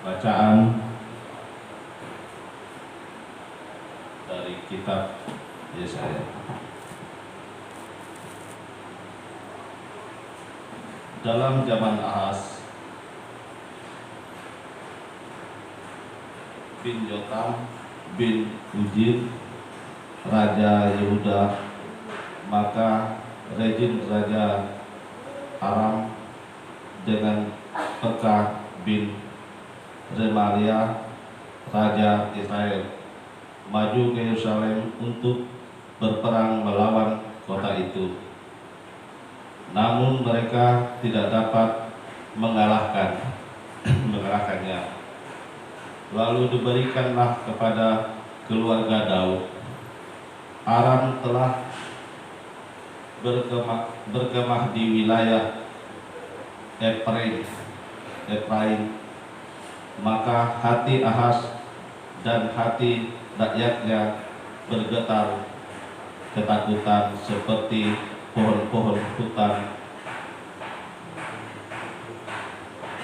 Bacaan dari kitab Yesaya. Dalam zaman Ahaz bin Yotam bin Uzziya Raja Yehuda, maka Rezin Raja Aram dengan Pekah bin Remalia Raja Israel maju ke Yerusalem untuk berperang melawan kota itu. Namun mereka tidak dapat mengalahkannya. Lalu diberikanlah kepada keluarga Daud. Aram telah berkemah di wilayah Efraim. Maka hati Ahaz dan hati rakyatnya bergetar ketakutan seperti pohon-pohon hutan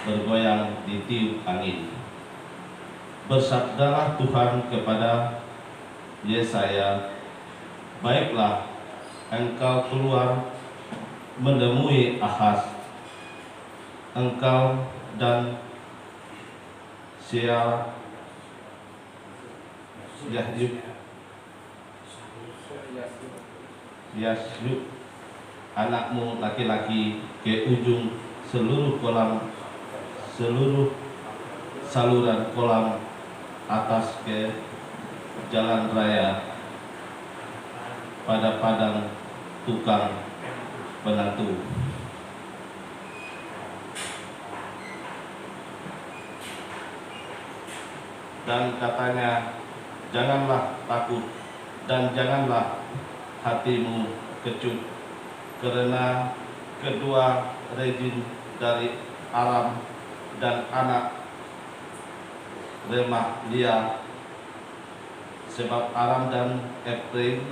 bergoyang ditiup angin. Bersabdalah Tuhan kepada Yesaya, baiklah engkau keluar menemui Ahaz, engkau dan Yasyub anakmu laki-laki ke ujung seluruh saluran kolam atas ke jalan raya pada padang tukang penatu. Dan katanya, janganlah takut dan janganlah hatimu kecut, karena kedua Rezin dari Aram dan anak Remalia, sebab Aram dan Efraim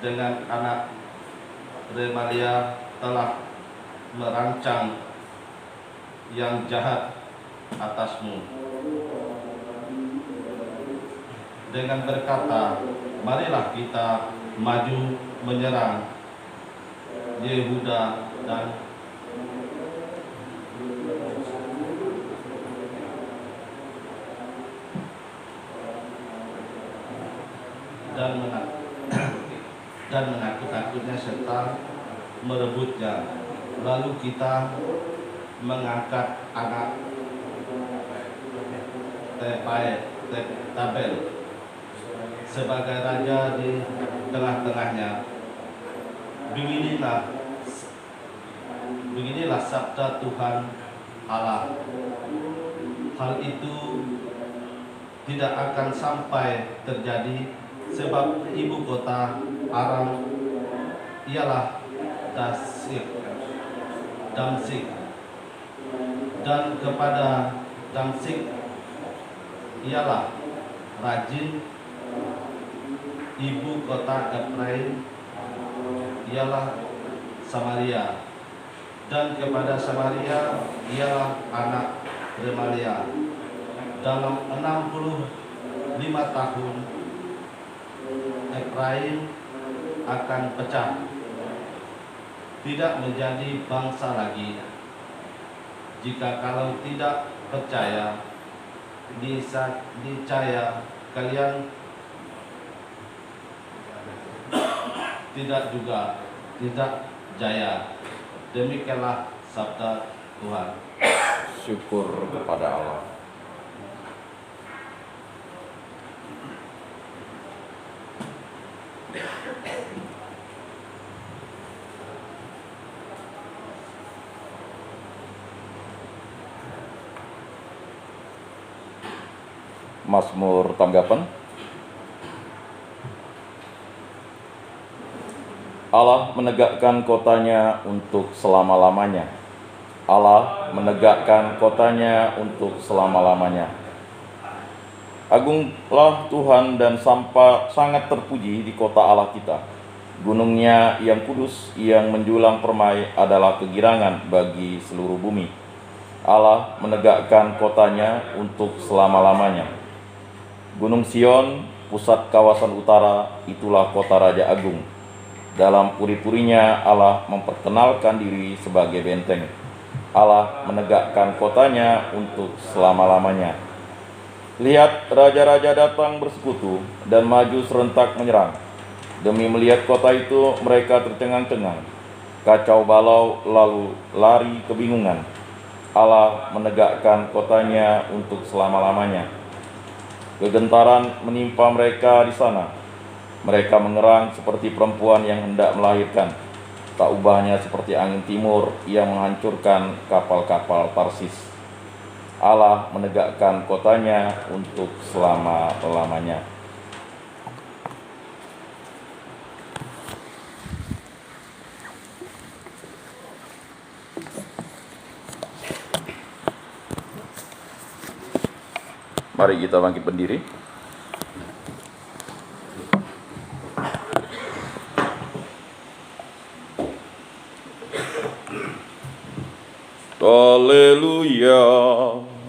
dengan anak Remalia telah merancang yang jahat atasmu dengan berkata, marilah kita maju menyerang Yehuda dan menakut-nakutnya serta merebutnya. Lalu kita mengangkat anak Tabel sebagai raja di tengah-tengahnya. Beginilah sabda Tuhan Allah, hal itu tidak akan sampai terjadi, sebab ibu kota Aram ialah Damsik, dan kepada Damsik ialah Rajin. Ibu kota Efraim ialah Samaria, dan kepada Samaria ialah anak Remalia. Dalam 65 tahun Efraim akan pecah, tidak menjadi bangsa lagi. Jika kalau tidak percaya, niscaya kalian tidak jaya. Demikianlah sabda Tuhan. Syukur kepada Allah. Mazmur tanggapan. Allah menegakkan kotanya untuk selama-lamanya. Allah menegakkan kotanya untuk selama-lamanya. Agunglah Tuhan dan sangat terpuji di kota Allah kita. Gunungnya yang kudus, yang menjulang permai adalah kegirangan bagi seluruh bumi. Allah menegakkan kotanya untuk selama-lamanya. Gunung Sion, pusat kawasan utara, itulah kota Raja Agung. Dalam puri-purinya Allah memperkenalkan diri sebagai benteng. Allah menegakkan kotanya untuk selama-lamanya. Lihat, raja-raja datang bersekutu dan maju serentak menyerang. Demi melihat kota itu, mereka tercengang-cengang. Kacau balau lalu lari kebingungan. Allah menegakkan kotanya untuk selama-lamanya. Kegentaran menimpa mereka di sana. Mereka mengerang seperti perempuan yang hendak melahirkan. Tak ubahnya seperti angin timur yang menghancurkan kapal-kapal Tarsis. Allah menegakkan kotanya untuk selama-lamanya. Mari kita bangkit berdiri. Haleluya,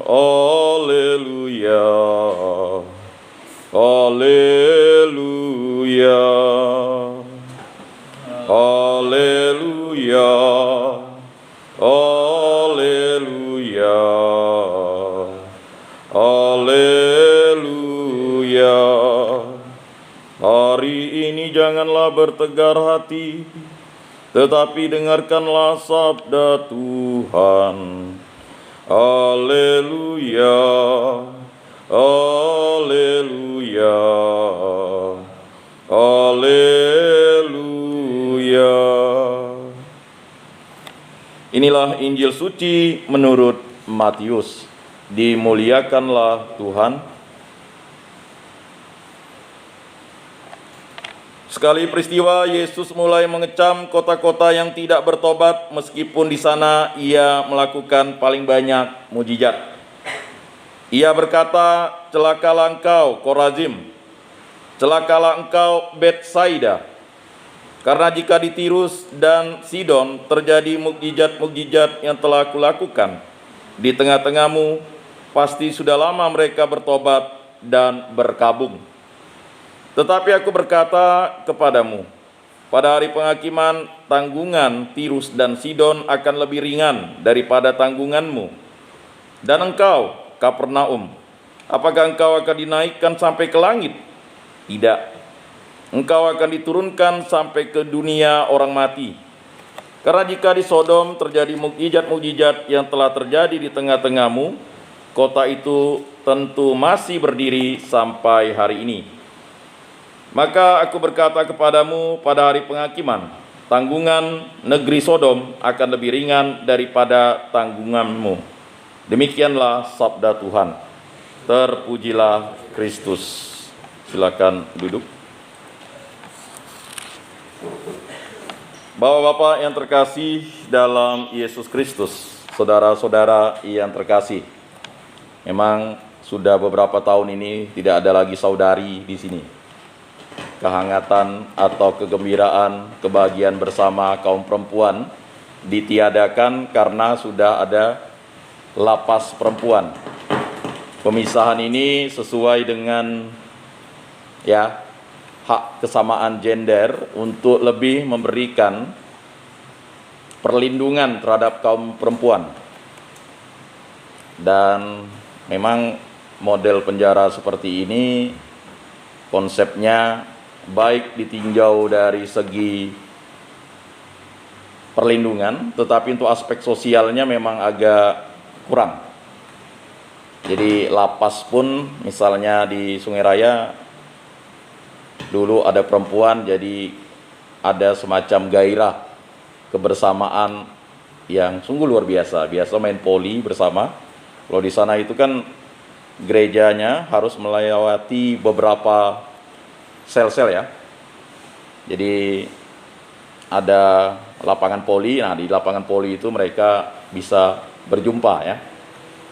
haleluya, haleluya, haleluya, haleluya, haleluya. Hari ini janganlah bertegar hati, tetapi dengarkanlah sabda Tuhan. Haleluya, haleluya, haleluya. Inilah Injil suci menurut Matius. Dimuliakanlah Tuhan. Sekali peristiwa, Yesus mulai mengecam kota-kota yang tidak bertobat, meskipun di sana ia melakukan paling banyak mujizat. Ia berkata, "Celakalah engkau, Korazim! Celakalah engkau, Betsaida! Karena jika di Tirus dan Sidon terjadi mukjizat-mukjizat yang telah kulakukan di tengah-tengahmu, pasti sudah lama mereka bertobat dan berkabung. Tetapi aku berkata kepadamu, pada hari penghakiman, tanggungan Tirus dan Sidon akan lebih ringan daripada tanggunganmu. Dan engkau, Kapernaum, apakah engkau akan dinaikkan sampai ke langit? Tidak. Engkau akan diturunkan sampai ke dunia orang mati. Karena jika di Sodom terjadi mukjizat-mukjizat yang telah terjadi di tengah-tengahmu, kota itu tentu masih berdiri sampai hari ini. Maka aku berkata kepadamu, pada hari penghakiman, tanggungan negeri Sodom akan lebih ringan daripada tanggunganmu. Demikianlah sabda Tuhan. Terpujilah Kristus. Silakan duduk. Bapak-bapak yang terkasih dalam Yesus Kristus, saudara-saudara yang terkasih, memang sudah beberapa tahun ini tidak ada lagi saudari di sini. Kehangatan atau kegembiraan, kebahagiaan bersama kaum perempuan ditiadakan karena sudah ada lapas perempuan. Pemisahan ini sesuai dengan hak kesamaan gender untuk lebih memberikan perlindungan terhadap kaum perempuan. Dan memang model penjara seperti ini konsepnya baik ditinjau dari segi perlindungan, tetapi untuk aspek sosialnya memang agak kurang. Jadi lapas pun misalnya di Sungai Raya dulu ada perempuan, jadi ada semacam gairah kebersamaan yang sungguh luar biasa. Biasa main poli bersama. Kalau di sana itu kan gerejanya harus melewati beberapa sel-sel ya. Jadi ada lapangan poli. Nah, di lapangan poli itu mereka bisa berjumpa ya.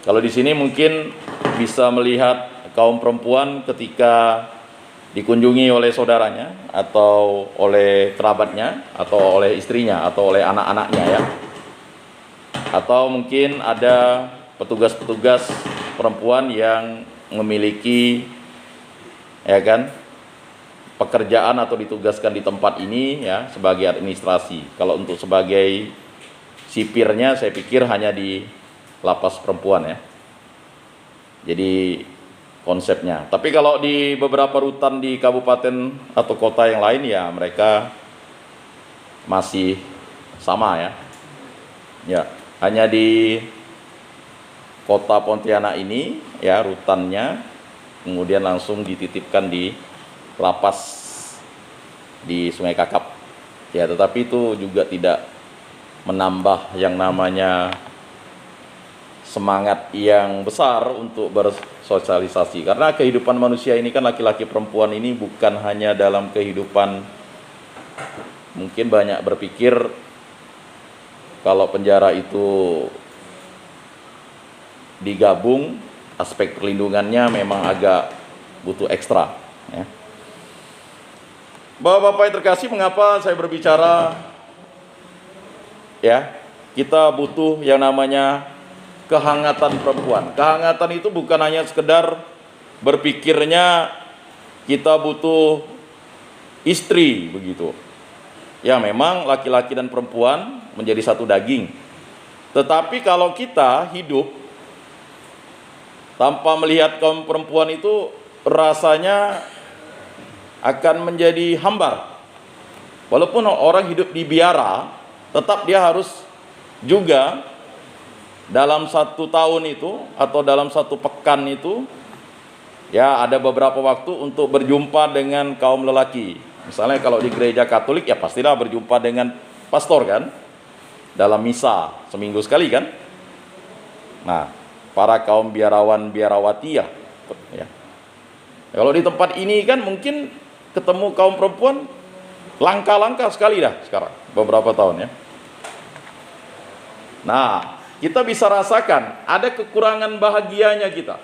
Kalau di sini mungkin bisa melihat kaum perempuan ketika dikunjungi oleh saudaranya atau oleh kerabatnya atau oleh istrinya atau oleh anak-anaknya ya. Atau mungkin ada petugas-petugas perempuan yang memiliki, ya kan, pekerjaan atau ditugaskan di tempat ini ya sebagai administrasi. Kalau untuk sebagai sipirnya saya pikir hanya di lapas perempuan ya. Jadi konsepnya. Tapi kalau di beberapa rutan di kabupaten atau kota yang lain ya mereka masih sama ya. Ya, hanya di kota Pontianak ini ya rutannya kemudian langsung dititipkan di lapas di Sungai Kakap. Ya, tetapi itu juga tidak menambah yang namanya semangat yang besar untuk bersosialisasi. Karena kehidupan manusia ini kan laki-laki perempuan ini bukan hanya dalam kehidupan, mungkin banyak berpikir kalau penjara itu digabung, aspek perlindungannya memang agak butuh ekstra ya. Bapak-bapak yang terkasih, mengapa saya berbicara ya, kita butuh yang namanya kehangatan perempuan. Kehangatan itu bukan hanya sekedar berpikirnya kita butuh istri begitu. Ya memang laki-laki dan perempuan menjadi satu daging. Tetapi kalau kita hidup tanpa melihat kaum perempuan itu rasanya akan menjadi hambar. Walaupun orang hidup di biara, tetap dia harus juga dalam 1 tahun itu atau dalam 1 pekan itu ya ada beberapa waktu untuk berjumpa dengan kaum lelaki. Misalnya kalau di gereja Katolik ya pastilah berjumpa dengan pastor kan, dalam misa seminggu sekali kan. Nah, para kaum biarawan biarawati ya. Kalau di tempat ini kan mungkin ketemu kaum perempuan langka-langka sekali dah sekarang beberapa tahun ya. Nah, kita bisa rasakan ada kekurangan bahagianya kita.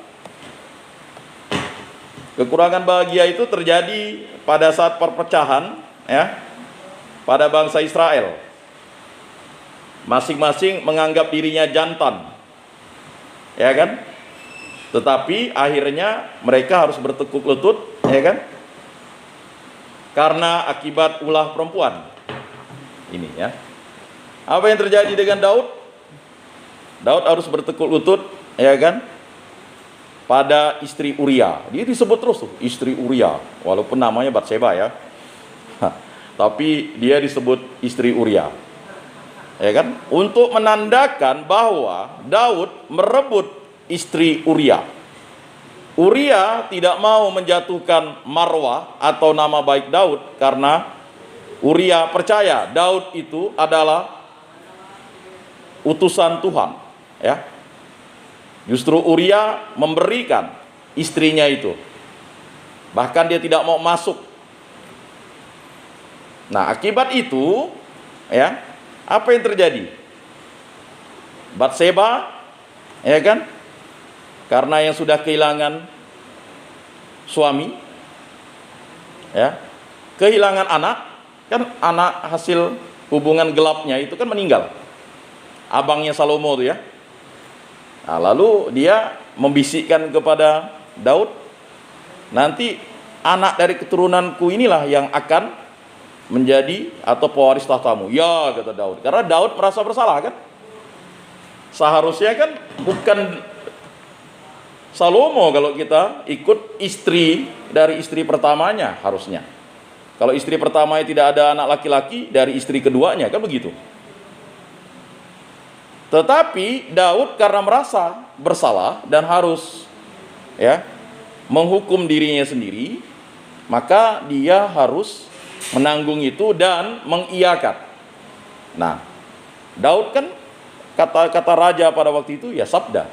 Kekurangan bahagia itu terjadi pada saat perpecahan ya, pada bangsa Israel. Masing-masing menganggap dirinya jantan. Ya kan? Tetapi akhirnya mereka harus bertekuk lutut, ya kan? Karena akibat ulah perempuan. Ini ya. Apa yang terjadi dengan Daud? Daud harus bertekuk lutut, ya kan, pada istri Uria. Dia disebut terus tuh, istri Uria, walaupun namanya Batseba ya. Tapi dia disebut istri Uria. Ya kan? Untuk menandakan bahwa Daud merebut istri Uria. Uria tidak mau menjatuhkan marwah atau nama baik Daud karena Uria percaya Daud itu adalah utusan Tuhan. Ya, justru Uria memberikan istrinya itu, bahkan dia tidak mau masuk. Nah, akibat itu, ya, apa yang terjadi? Batseba, ya kan, karena yang sudah kehilangan suami, ya, kehilangan anak, kan anak hasil hubungan gelapnya itu kan meninggal, abangnya Salomo itu ya. Nah, lalu dia membisikkan kepada Daud, nanti anak dari keturunanku inilah yang akan menjadi atau pewaris tahtamu. Ya, kata Daud. Karena Daud merasa bersalah kan. Seharusnya kan bukan Salomo kalau kita ikut istri dari istri pertamanya harusnya. Kalau istri pertamanya tidak ada anak laki-laki, dari istri keduanya kan begitu. Tetapi Daud karena merasa bersalah dan harus ya menghukum dirinya sendiri, maka dia harus menanggung itu dan mengiyakan. Nah, Daud kan kata raja pada waktu itu ya sabda.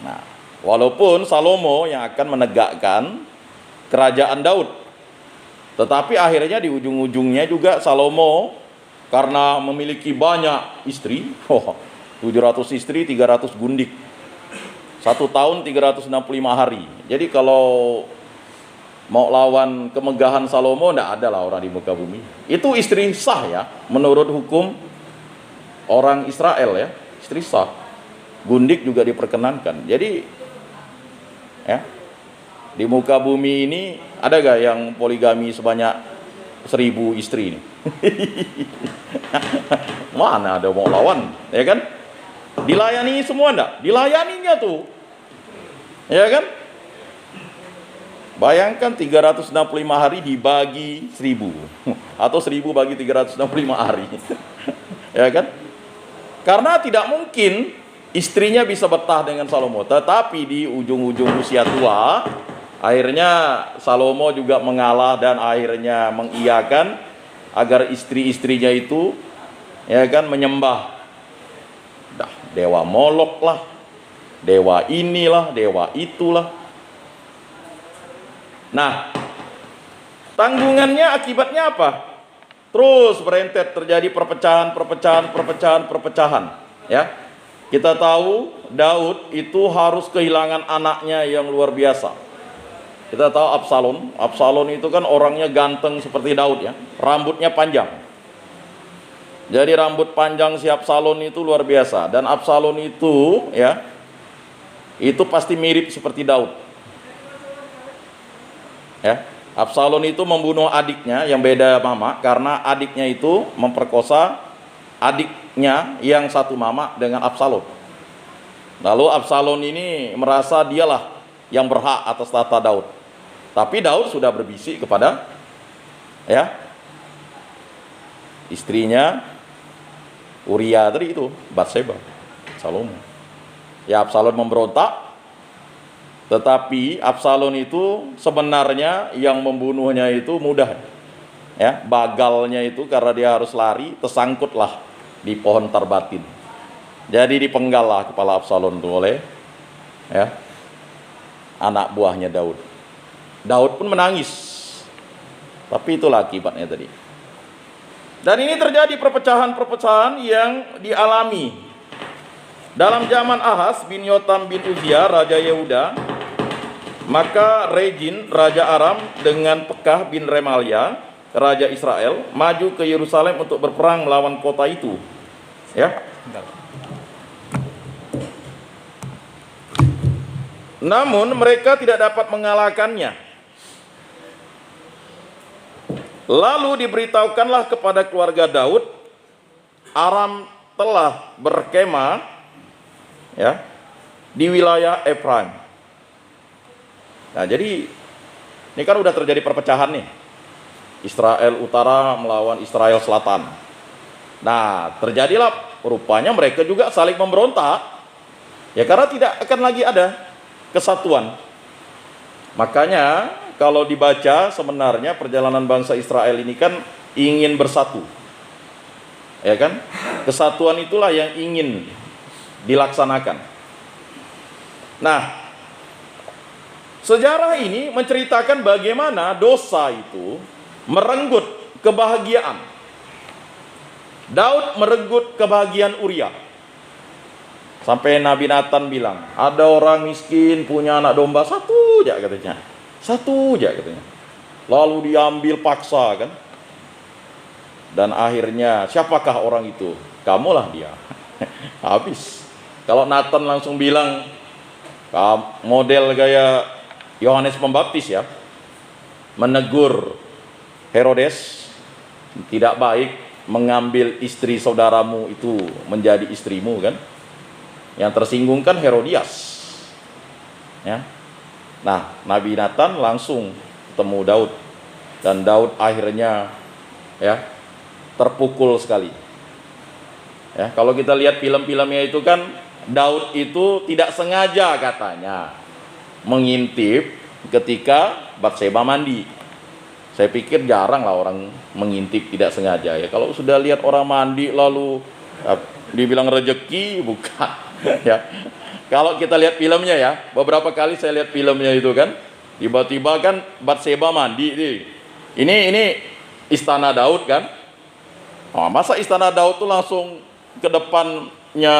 Nah, walaupun Salomo yang akan menegakkan kerajaan Daud, tetapi akhirnya di ujung-ujungnya juga Salomo karena memiliki banyak istri, 700 istri, 300 gundik. 1 tahun 365 hari. Jadi kalau mau lawan kemegahan Salomo, tidak ada lah orang di muka bumi. Itu istri sah ya, menurut hukum orang Israel ya, istri sah. Gundik juga diperkenankan. Jadi ya, di muka bumi ini ada gak yang poligami sebanyak 1000 istri ini? Mana ada mau lawan, ya kan? Dilayani semua enggak? Dilayaninya tuh. Ya kan? Bayangkan 365 hari dibagi 1000 atau 1000 bagi 365 hari. Ya kan? Karena tidak mungkin istrinya bisa betah dengan Salomo, tetapi di ujung-ujung usia tua akhirnya Salomo juga mengalah dan akhirnya mengiyakan agar istri-istrinya itu ya kan menyembah dewa Molok lah, dewa inilah, dewa itulah. Nah, tanggungannya akibatnya apa? Terus berentet terjadi perpecahan, ya. Kita tahu Daud itu harus kehilangan anaknya yang luar biasa. Kita tahu Absalom. Absalom itu kan orangnya ganteng seperti Daud ya, rambutnya panjang. Jadi rambut panjang si Absalom itu luar biasa, dan Absalom itu ya, itu pasti mirip seperti Daud. Ya, Absalom itu membunuh adiknya yang beda mama karena adiknya itu memperkosa adiknya yang satu mama dengan Absalom. Lalu Absalom ini merasa dialah yang berhak atas tahta Daud. Tapi Daud sudah berbisik kepada ya istrinya Uria tadi itu, Batseba, Salomo. Ya, Absalom memberontak. Tetapi Absalom itu sebenarnya yang membunuhnya itu mudah. Ya, bagalnya itu karena dia harus lari, tersangkutlah di pohon tarbatin. Jadi dipenggallah kepala Absalom itu oleh ya, anak buahnya Daud. Daud pun menangis. Tapi itulah akibatnya tadi. Dan ini terjadi perpecahan-perpecahan yang dialami dalam zaman Ahaz bin Yotam bin Uzia, Raja Yehuda. Maka Rezin, Raja Aram dengan Pekah bin Remalia, Raja Israel, maju ke Yerusalem untuk berperang melawan kota itu. Ya. Namun mereka tidak dapat mengalahkannya. Lalu diberitahukanlah kepada keluarga Daud, Aram telah berkemah ya di wilayah Efraim. Nah, jadi ini kan udah terjadi perpecahan nih. Israel Utara melawan Israel Selatan. Nah, terjadilah rupanya mereka juga saling memberontak. Ya karena tidak akan lagi ada kesatuan. Makanya kalau dibaca sebenarnya perjalanan bangsa Israel ini kan ingin bersatu. Ya kan? Kesatuan itulah yang ingin dilaksanakan. Nah, sejarah ini menceritakan bagaimana dosa itu merenggut kebahagiaan. Daud merenggut kebahagiaan Uria. Sampai Nabi Nathan bilang, ada orang miskin punya anak domba satu aja katanya. Satu aja katanya. Lalu diambil paksa kan. Dan akhirnya siapakah orang itu? Kamulah dia. Habis. Kalau Nathan langsung bilang model gaya Yohanes Pembaptis ya, menegur Herodes, tidak baik mengambil istri saudaramu itu menjadi istrimu kan. Yang tersinggung kan Herodias ya. Nah, Nabi Nathan langsung ketemu Daud, dan Daud akhirnya ya terpukul sekali ya. Kalau kita lihat film-filmnya itu kan Daud itu tidak sengaja katanya mengintip ketika Batseba mandi. Saya pikir jarang lah orang mengintip tidak sengaja ya. Kalau sudah lihat orang mandi lalu dibilang rezeki, bukan ya. Kalau kita lihat filmnya ya, beberapa kali saya lihat filmnya itu kan, tiba-tiba kan Batseba mandi nih. Ini istana Daud kan. Oh, masa istana Daud tuh langsung ke depannya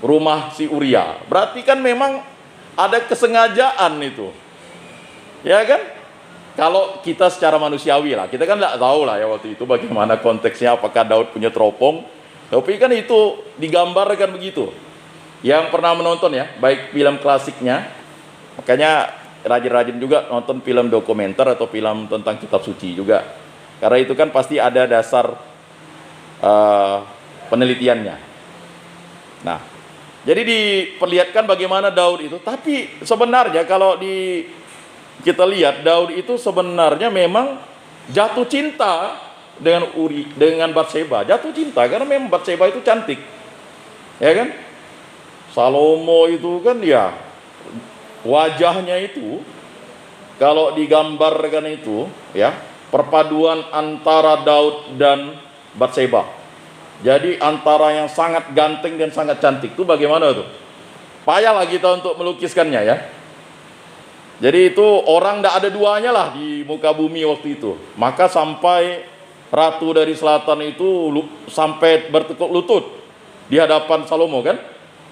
rumah si Uria? Berarti kan memang ada kesengajaan itu. Ya kan? Kalau kita secara manusiawi lah, kita kan tidak tahu lah ya waktu itu bagaimana konteksnya, apakah Daud punya teropong Tapi kan itu digambarkan begitu. Yang pernah menonton ya, baik film klasiknya, makanya rajin-rajin juga nonton film dokumenter atau film tentang kitab suci juga. Karena itu kan pasti ada dasar penelitiannya. Nah, jadi diperlihatkan bagaimana Daud itu. Tapi sebenarnya kalau kita lihat, Daud itu sebenarnya memang jatuh cinta dengan Batseba. Jatuh cinta karena memang Batseba itu cantik, ya kan? Salomo itu kan ya wajahnya itu kalau digambarkan itu ya perpaduan antara Daud dan Batseba. Jadi antara yang sangat ganteng dan sangat cantik itu bagaimana tuh? Payahlah kita untuk melukiskannya ya. Jadi itu orang tidak ada duanya lah di muka bumi waktu itu. Maka sampai ratu dari selatan itu sampai bertekuk lutut di hadapan Salomo kan.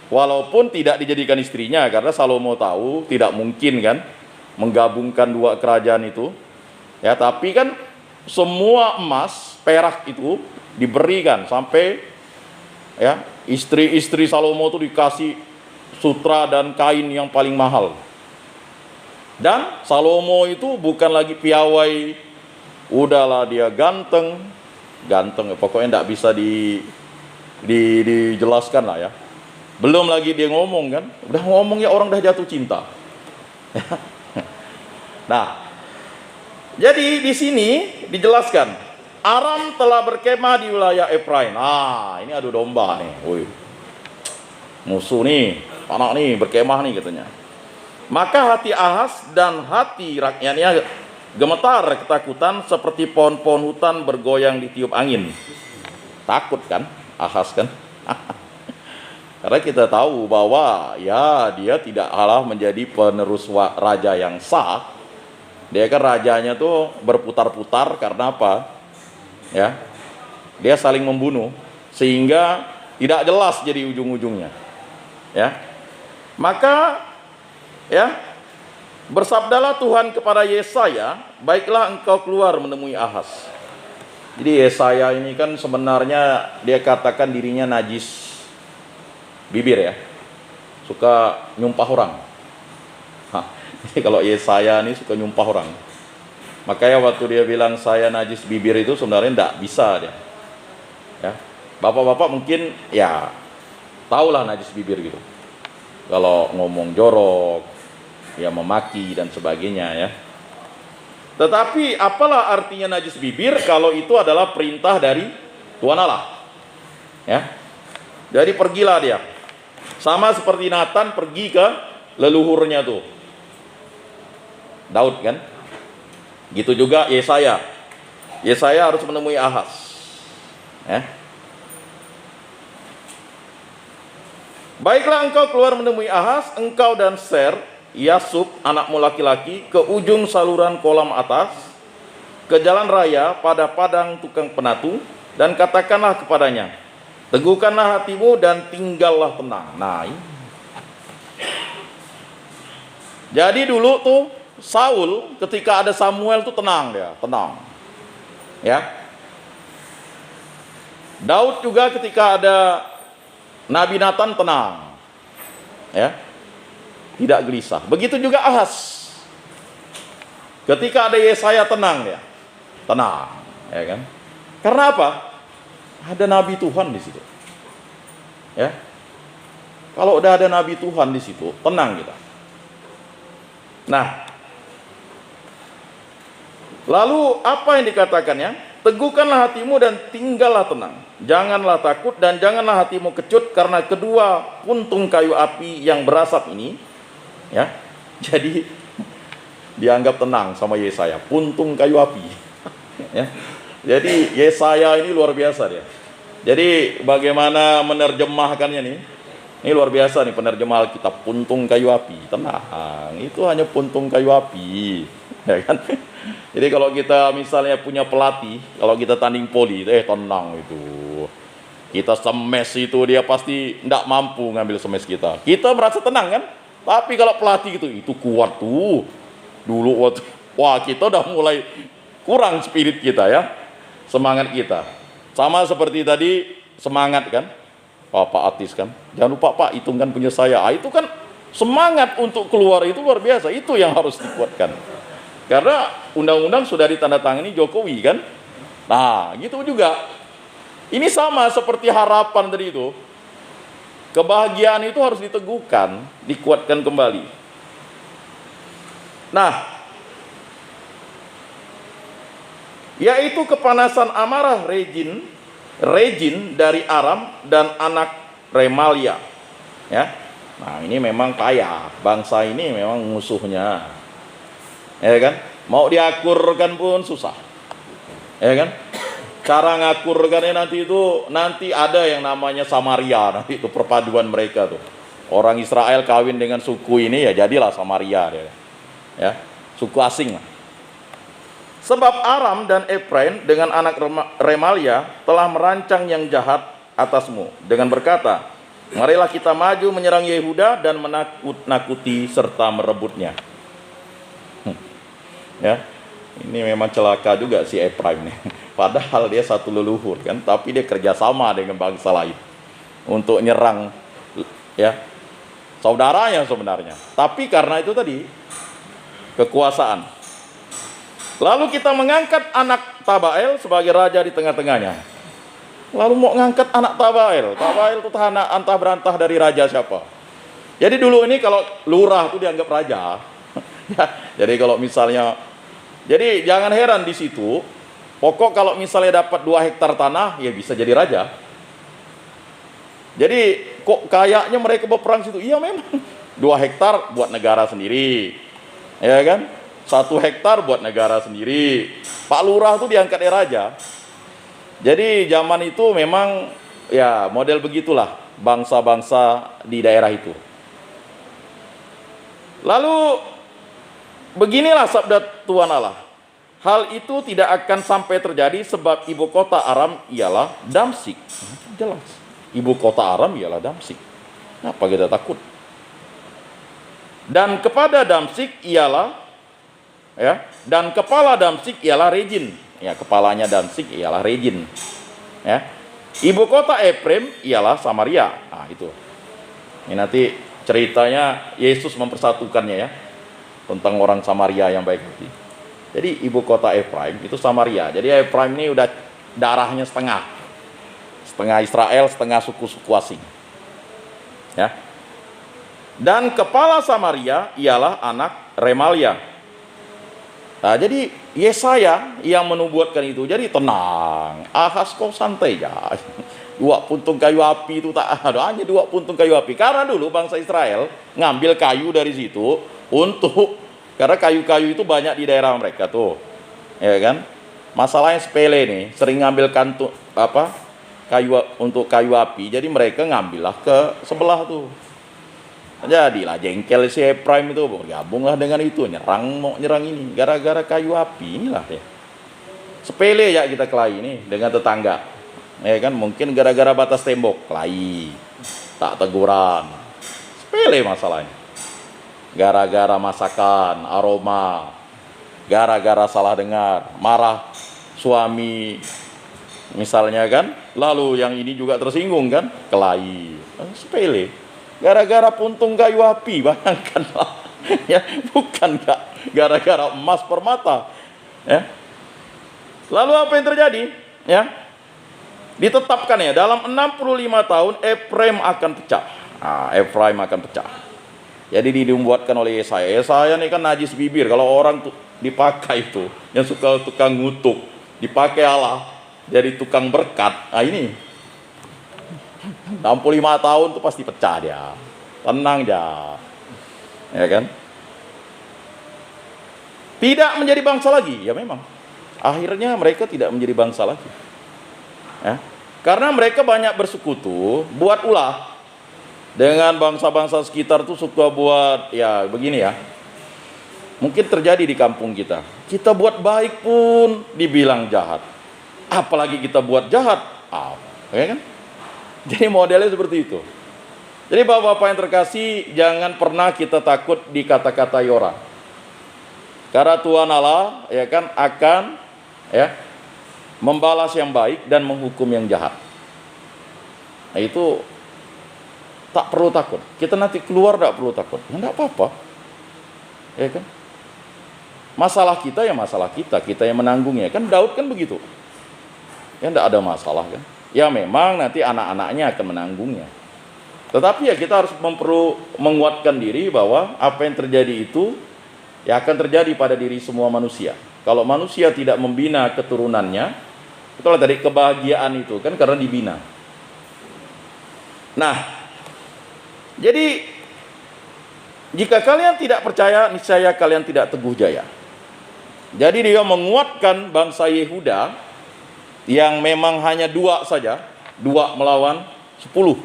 Walaupun tidak dijadikan istrinya, karena Salomo tahu tidak mungkin kan menggabungkan dua kerajaan itu. Ya, tapi kan semua emas, perak itu diberikan sampai ya istri-istri Salomo itu dikasih sutra dan kain yang paling mahal. Dan Salomo itu bukan lagi piawai, udahlah dia ganteng, pokoknya tidak bisa dijelaskan lah ya. Belum lagi dia ngomong kan, udah ngomong ya orang udah jatuh cinta. Nah, jadi di sini dijelaskan Aram telah berkemah di wilayah Efraim. Ah, ini adu domba nih. Woi, musuh nih, anak nih berkemah nih katanya. Maka hati Ahaz dan hati rakyatnya gemetar ketakutan seperti pohon-pohon hutan bergoyang ditiup angin. Takut kan Ahaz kan? Karena kita tahu bahwa ya dia tidak kalah menjadi penerus raja yang sah. Dia kan rajanya tuh berputar-putar karena apa? Ya, dia saling membunuh sehingga tidak jelas jadi ujung-ujungnya. Ya, maka ya bersabdalah Tuhan kepada Yesaya, baiklah engkau keluar menemui Ahaz. Jadi Yesaya ini kan sebenarnya dia katakan dirinya najis bibir ya, suka nyumpah orang. Jadi kalau Yesaya ini suka nyumpah orang. Makanya waktu dia bilang saya najis bibir itu sebenarnya tidak bisa dia. Ya, bapak-bapak mungkin ya tahulah najis bibir gitu. Kalau ngomong jorok, ya memaki dan sebagainya ya. Tetapi apalah artinya najis bibir kalau itu adalah perintah dari Tuhan Allah. Ya, jadi pergilah dia. Sama seperti Nathan pergi ke leluhurnya tuh Daud kan. Gitu juga Yesaya. Yesaya harus menemui Ahaz. Ya. Baiklah engkau keluar menemui Ahaz, engkau dan Ser, Yasub anakmu laki-laki, ke ujung saluran kolam atas, ke jalan raya pada padang tukang penatu, dan katakanlah kepadanya, teguhkanlah hatimu dan tinggallah tenang. Nah, ini. Jadi dulu tuh Saul ketika ada Samuel tuh tenang dia, tenang. Ya. Daud juga ketika ada Nabi Nathan tenang. Ya. Tidak gelisah. Begitu juga Ahaz. Ketika ada Yesaya tenang dia. Tenang, ya kan? Karena apa? Ada nabi Tuhan di situ. Ya. Kalau udah ada nabi Tuhan di situ, tenang kita. Nah, lalu apa yang dikatakannya? Teguhkanlah hatimu dan tinggallah tenang. Janganlah takut dan janganlah hatimu kecut karena kedua puntung kayu api yang berasap ini, ya. Jadi dianggap tenang sama Yesaya, puntung kayu api. Ya. Jadi Yesaya ini luar biasa dia. Jadi bagaimana menerjemahkannya nih? Ini luar biasa nih penerjemah Alkitab, puntung kayu api. Tenang, itu hanya puntung kayu api, ya kan? Jadi kalau kita misalnya punya pelatih, kalau kita tanding poli, tenang itu. Kita semes itu dia pasti tidak mampu ngambil semes kita. Kita merasa tenang kan? Tapi kalau pelatih itu kuat tuh. Dulu waktu, wah kita udah mulai kurang spirit kita ya, semangat kita. Sama seperti tadi semangat kan. Pak Atis kan, jangan lupa Pak, hitungan punya saya. Itu kan semangat untuk keluar itu luar biasa. Itu yang harus dikuatkan. Karena undang-undang sudah ditandatangani Jokowi kan. Nah, gitu juga. Ini sama seperti harapan tadi itu. Kebahagiaan itu harus diteguhkan, dikuatkan kembali. Nah, yaitu kepanasan amarah Regin dari Aram dan anak Remalia. Ya. Nah, ini memang payah. Bangsa ini memang musuhnya. Ya kan? Mau diakurkan pun susah. Ya kan? Cara ngakurkannya nanti ada yang namanya Samaria, nanti itu perpaduan mereka tuh. Orang Israel kawin dengan suku ini ya jadilah Samaria dia. Ya, suku asing lah. Sebab Aram dan Efraim dengan anak Remalia telah merancang yang jahat atasmu dengan berkata, marilah kita maju menyerang Yehuda dan menakut-nakuti serta merebutnya. Ya, ini memang celaka juga si Efraim nih. Padahal dia satu leluhur kan, tapi dia kerjasama dengan bangsa lain untuk nyerang ya saudaranya sebenarnya. Tapi karena itu tadi kekuasaan. Lalu kita mengangkat anak Tabael sebagai raja di tengah-tengahnya. Lalu mau ngangkat anak Tabael. Tabael itu anak antah berantah dari raja siapa? Jadi dulu ini kalau lurah itu dianggap raja. Ya, jadi kalau misalnya, jadi jangan heran di situ. Pokok kalau misalnya dapat 2 hektar tanah, ya bisa jadi raja. Jadi kok kayaknya mereka berperang situ? Iya memang. 2 hektar buat negara sendiri. Ya kan? 1 hektar buat negara sendiri. Pak Lurah itu diangkat raja. Jadi zaman itu memang ya model begitulah bangsa-bangsa di daerah itu. Lalu beginilah sabda Tuhan Allah. Hal itu tidak akan sampai terjadi sebab ibu kota Aram ialah Damsyik. Jelas. Ibu kota Aram ialah Damsyik. Apa kita takut? Dan kepada Damsyik ialah dan kepala Damsyik ialah Regin. Ya, kepalanya Damsyik ialah Regin. Ya. Ibu kota Efraim ialah Samaria. Nah, itu. Ini nanti ceritanya Yesus mempersatukannya ya. Tentang orang Samaria yang baik hati. Jadi ibu kota Efraim itu Samaria. Jadi Efraim ini udah darahnya setengah. Setengah Israel, setengah suku-suku asing. Ya. Dan kepala Samaria ialah anak Remalia. Nah, jadi Yesaya yang menubuatkan itu. Jadi tenang, Ahas kau santai ya. 2 puntung kayu api itu tak ada, hanya 2 puntung kayu api. Karena dulu bangsa Israel ngambil kayu dari situ karena kayu-kayu itu banyak di daerah mereka tuh, ya kan? Masalahnya sepele nih, sering ngambil kayu untuk kayu api. Jadi mereka ngambillah ke sebelah tuh. Jadilah jengkel si Efraim itu, bergabunglah dengan itu, mau nyerang ini gara-gara kayu api inilah ya. Sepele ya kita kelahi ini dengan tetangga, ya kan? Mungkin gara-gara batas tembok kelahi, tak teguran, sepele masalahnya. Gara-gara masakan, aroma, gara-gara salah dengar, marah suami, misalnya kan, lalu yang ini juga tersinggung kan, kelahi, sepele. Gara-gara puntung kayu api, bayangkanlah. Ya, bukan gara-gara emas permata. Ya. Lalu apa yang terjadi? Ya. Ditetapkan ya, dalam 65 tahun Efraim akan pecah. Efraim akan pecah. Jadi dibuatkan oleh Yesaya. Yesaya ini kan najis bibir. Kalau orang tuh dipakai itu, yang suka tukang ngutuk, dipakai Allah jadi tukang berkat. Nah ini 65 tahun itu pasti pecah dia. Tenang dia. Ya kan? Tidak menjadi bangsa lagi. Ya memang. Akhirnya mereka tidak menjadi bangsa lagi. Ya. Karena mereka banyak bersekutu, buat ulah dengan bangsa-bangsa sekitar tuh suka buat ya begini ya. Mungkin terjadi di kampung kita. Kita buat baik pun dibilang jahat. Apalagi kita buat jahat. Ya kan? Jadi modelnya seperti itu. Jadi bapak-bapak yang terkasih, jangan pernah kita takut dikata-katai orang. Karena Tuhan Allah ya kan akan ya membalas yang baik dan menghukum yang jahat. Nah, itu tak perlu takut. Kita nanti keluar tak perlu takut. Ya enggak apa-apa. Ya kan? Masalah kita ya masalah kita yang menanggungnya. Kan Daud kan begitu. Ya enggak ada masalah kan. Ya memang nanti anak-anaknya akan menanggungnya. Tetapi ya kita harus perlu menguatkan diri bahwa apa yang terjadi itu ya akan terjadi pada diri semua manusia. Kalau manusia tidak membina keturunannya, itulah tadi kebahagiaan itu kan karena dibina. Nah, jadi jika kalian tidak percaya, niscaya kalian tidak teguh jaya. Jadi dia menguatkan bangsa Yehuda yang memang hanya 2 saja, 2 melawan 10.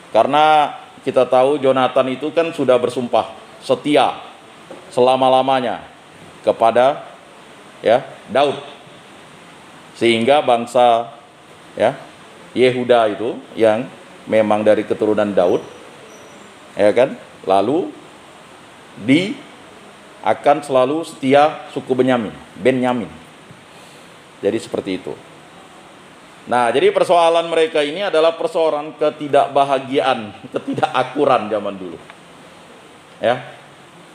Karena kita tahu Jonathan itu kan sudah bersumpah setia selama-lamanya kepada ya Daud. Sehingga bangsa ya Yehuda itu yang memang dari keturunan Daud ya kan, lalu akan selalu setia suku Benyamin. Jadi seperti itu. Nah, jadi persoalan mereka ini adalah persoalan ketidakbahagiaan, ketidakakuran zaman dulu. Ya.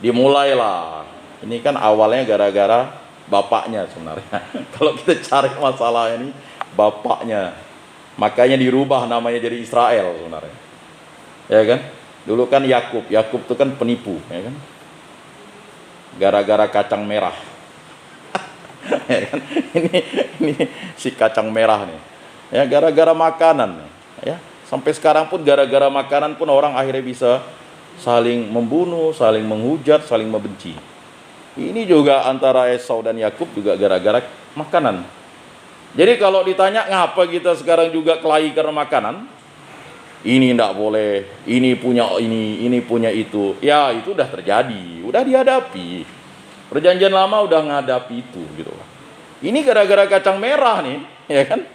Dimulailah. Ini kan awalnya gara-gara bapaknya sebenarnya. Kalau kita cari masalah ini, bapaknya. Makanya dirubah namanya jadi Israel sebenarnya. Ya kan? Dulu kan Yakub itu kan penipu, ya kan? Gara-gara kacang merah. Ya kan? Ini si kacang merah nih. Ya, gara-gara makanan ya. Sampai sekarang pun gara-gara makanan pun orang akhirnya bisa saling membunuh, saling menghujat, saling membenci. Ini juga antara Esau dan Yakub juga gara-gara makanan. Jadi kalau ditanya ngapa kita sekarang juga kelahi karena makanan, ini tidak boleh, ini punya itu. Ya, itu udah terjadi, udah dihadapi. Perjanjian lama udah menghadapi itu gitu. Ini gara-gara kacang merah nih, ya kan?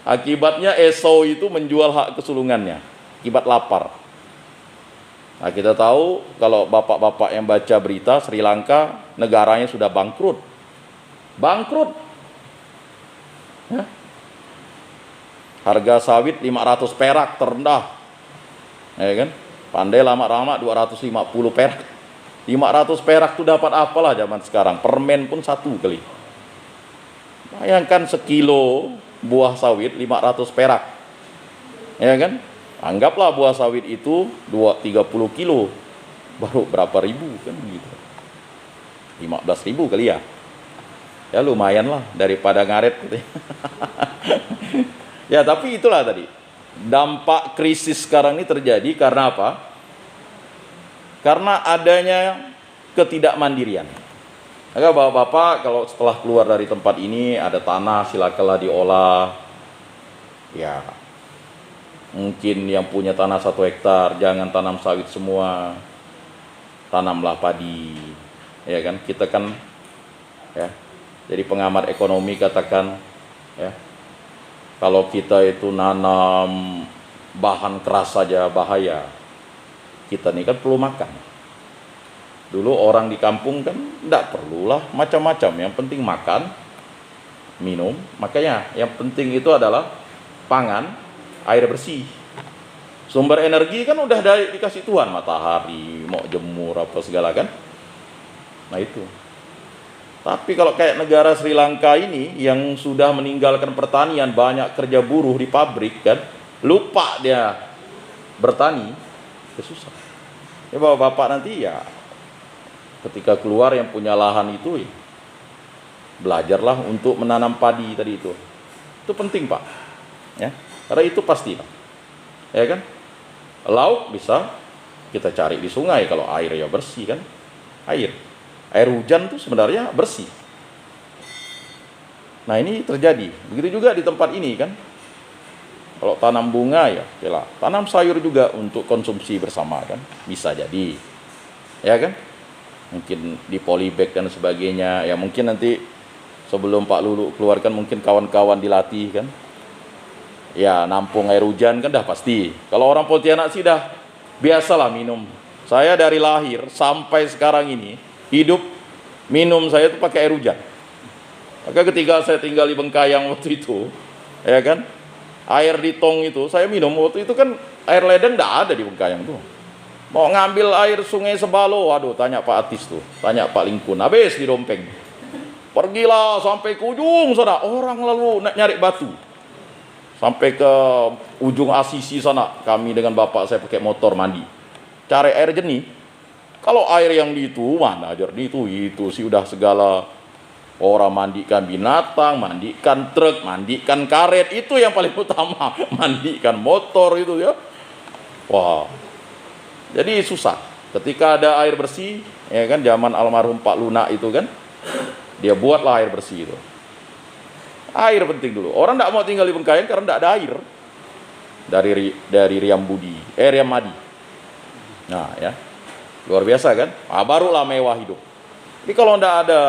Akibatnya Esau itu menjual hak kesulungannya, akibat lapar. Nah, kita tahu kalau bapak-bapak yang baca berita Sri Lanka, negaranya sudah bangkrut. Bangkrut. Ya. Harga sawit 500 perak terendah. Ya kan? Pandai lama-lama 250 perak. 500 perak itu dapat apalah zaman sekarang? Permen pun 1 kali. Bayangkan sekilo buah sawit 500 perak. Ya kan? Anggaplah buah sawit itu 30 kilo. Baru berapa ribu kan begitu. 15.000 kali ya. Ya lumayan lah daripada ngaret gitu. Ya, tapi itulah tadi. Dampak krisis sekarang ini terjadi karena apa? Karena adanya ketidakmandirian. Maka bapak-bapak kalau setelah keluar dari tempat ini ada tanah, silakanlah diolah. Ya, mungkin yang punya tanah 1 hektar jangan tanam sawit semua, tanamlah padi. Ya kan, kita kan ya jadi pengamat ekonomi katakan ya, kalau kita itu nanam bahan keras saja bahaya. Kita ini kan perlu makan. Dulu orang di kampung kan tidak perlulah macam-macam, yang penting makan, minum. Makanya yang penting itu adalah pangan, air bersih. Sumber energi kan udah dikasih Tuhan, matahari, mau jemur apa segala kan. Nah itu. Tapi kalau kayak negara Sri Lanka ini yang sudah meninggalkan pertanian, banyak kerja buruh di pabrik kan, lupa dia bertani, ya susah. Ya bapak-bapak nanti ya ketika keluar yang punya lahan itu ya, belajarlah untuk menanam padi tadi itu. Itu penting, Pak. Ya, karena itu pasti, Pak. Ya kan? Lauk bisa kita cari di sungai kalau air ya bersih kan. Air hujan tuh sebenarnya bersih. Nah, ini terjadi. Begitu juga di tempat ini kan. Kalau tanam bunga ya, yalah. Tanam sayur juga untuk konsumsi bersama kan. Bisa jadi. Ya kan? Mungkin di polybag dan sebagainya. Ya mungkin nanti sebelum Pak Lulu keluarkan mungkin kawan-kawan dilatih kan. Ya, nampung air hujan kan dah pasti. Kalau orang Pontianak sih dah biasalah minum. Saya dari lahir sampai sekarang ini hidup minum saya itu pakai air hujan. Maka ketika saya tinggal di Bengkayang waktu itu, ya kan, Air di tong itu, saya minum waktu itu kan air ledeng nggak ada di Bengkayang tuh. Mau ngambil air sungai Sebalo, waduh tanya Pak Atis tuh, tanya Pak Lingkun, habis di Dompeng. Pergilah sampai ke ujung sana, orang lalu nyari batu. Sampai ke ujung Asisi sana, kami dengan bapak saya pakai motor mandi. Cari air jernih. Kalau air yang di itu, mana jernih itu sih udah segala. Orang mandikan binatang, mandikan truk, mandikan karet, itu yang paling utama. Mandikan motor itu ya. Wah. Jadi susah. Ketika ada air bersih, ya kan zaman almarhum Pak Luna itu kan, dia buatlah air bersih itu. Air penting dulu. Orang tidak mau tinggal di Bengkayang karena tidak ada air. Dari Riam Madi. Nah, ya. Luar biasa kan? Nah, barulah mewah hidup. Jadi kalau tidak ada,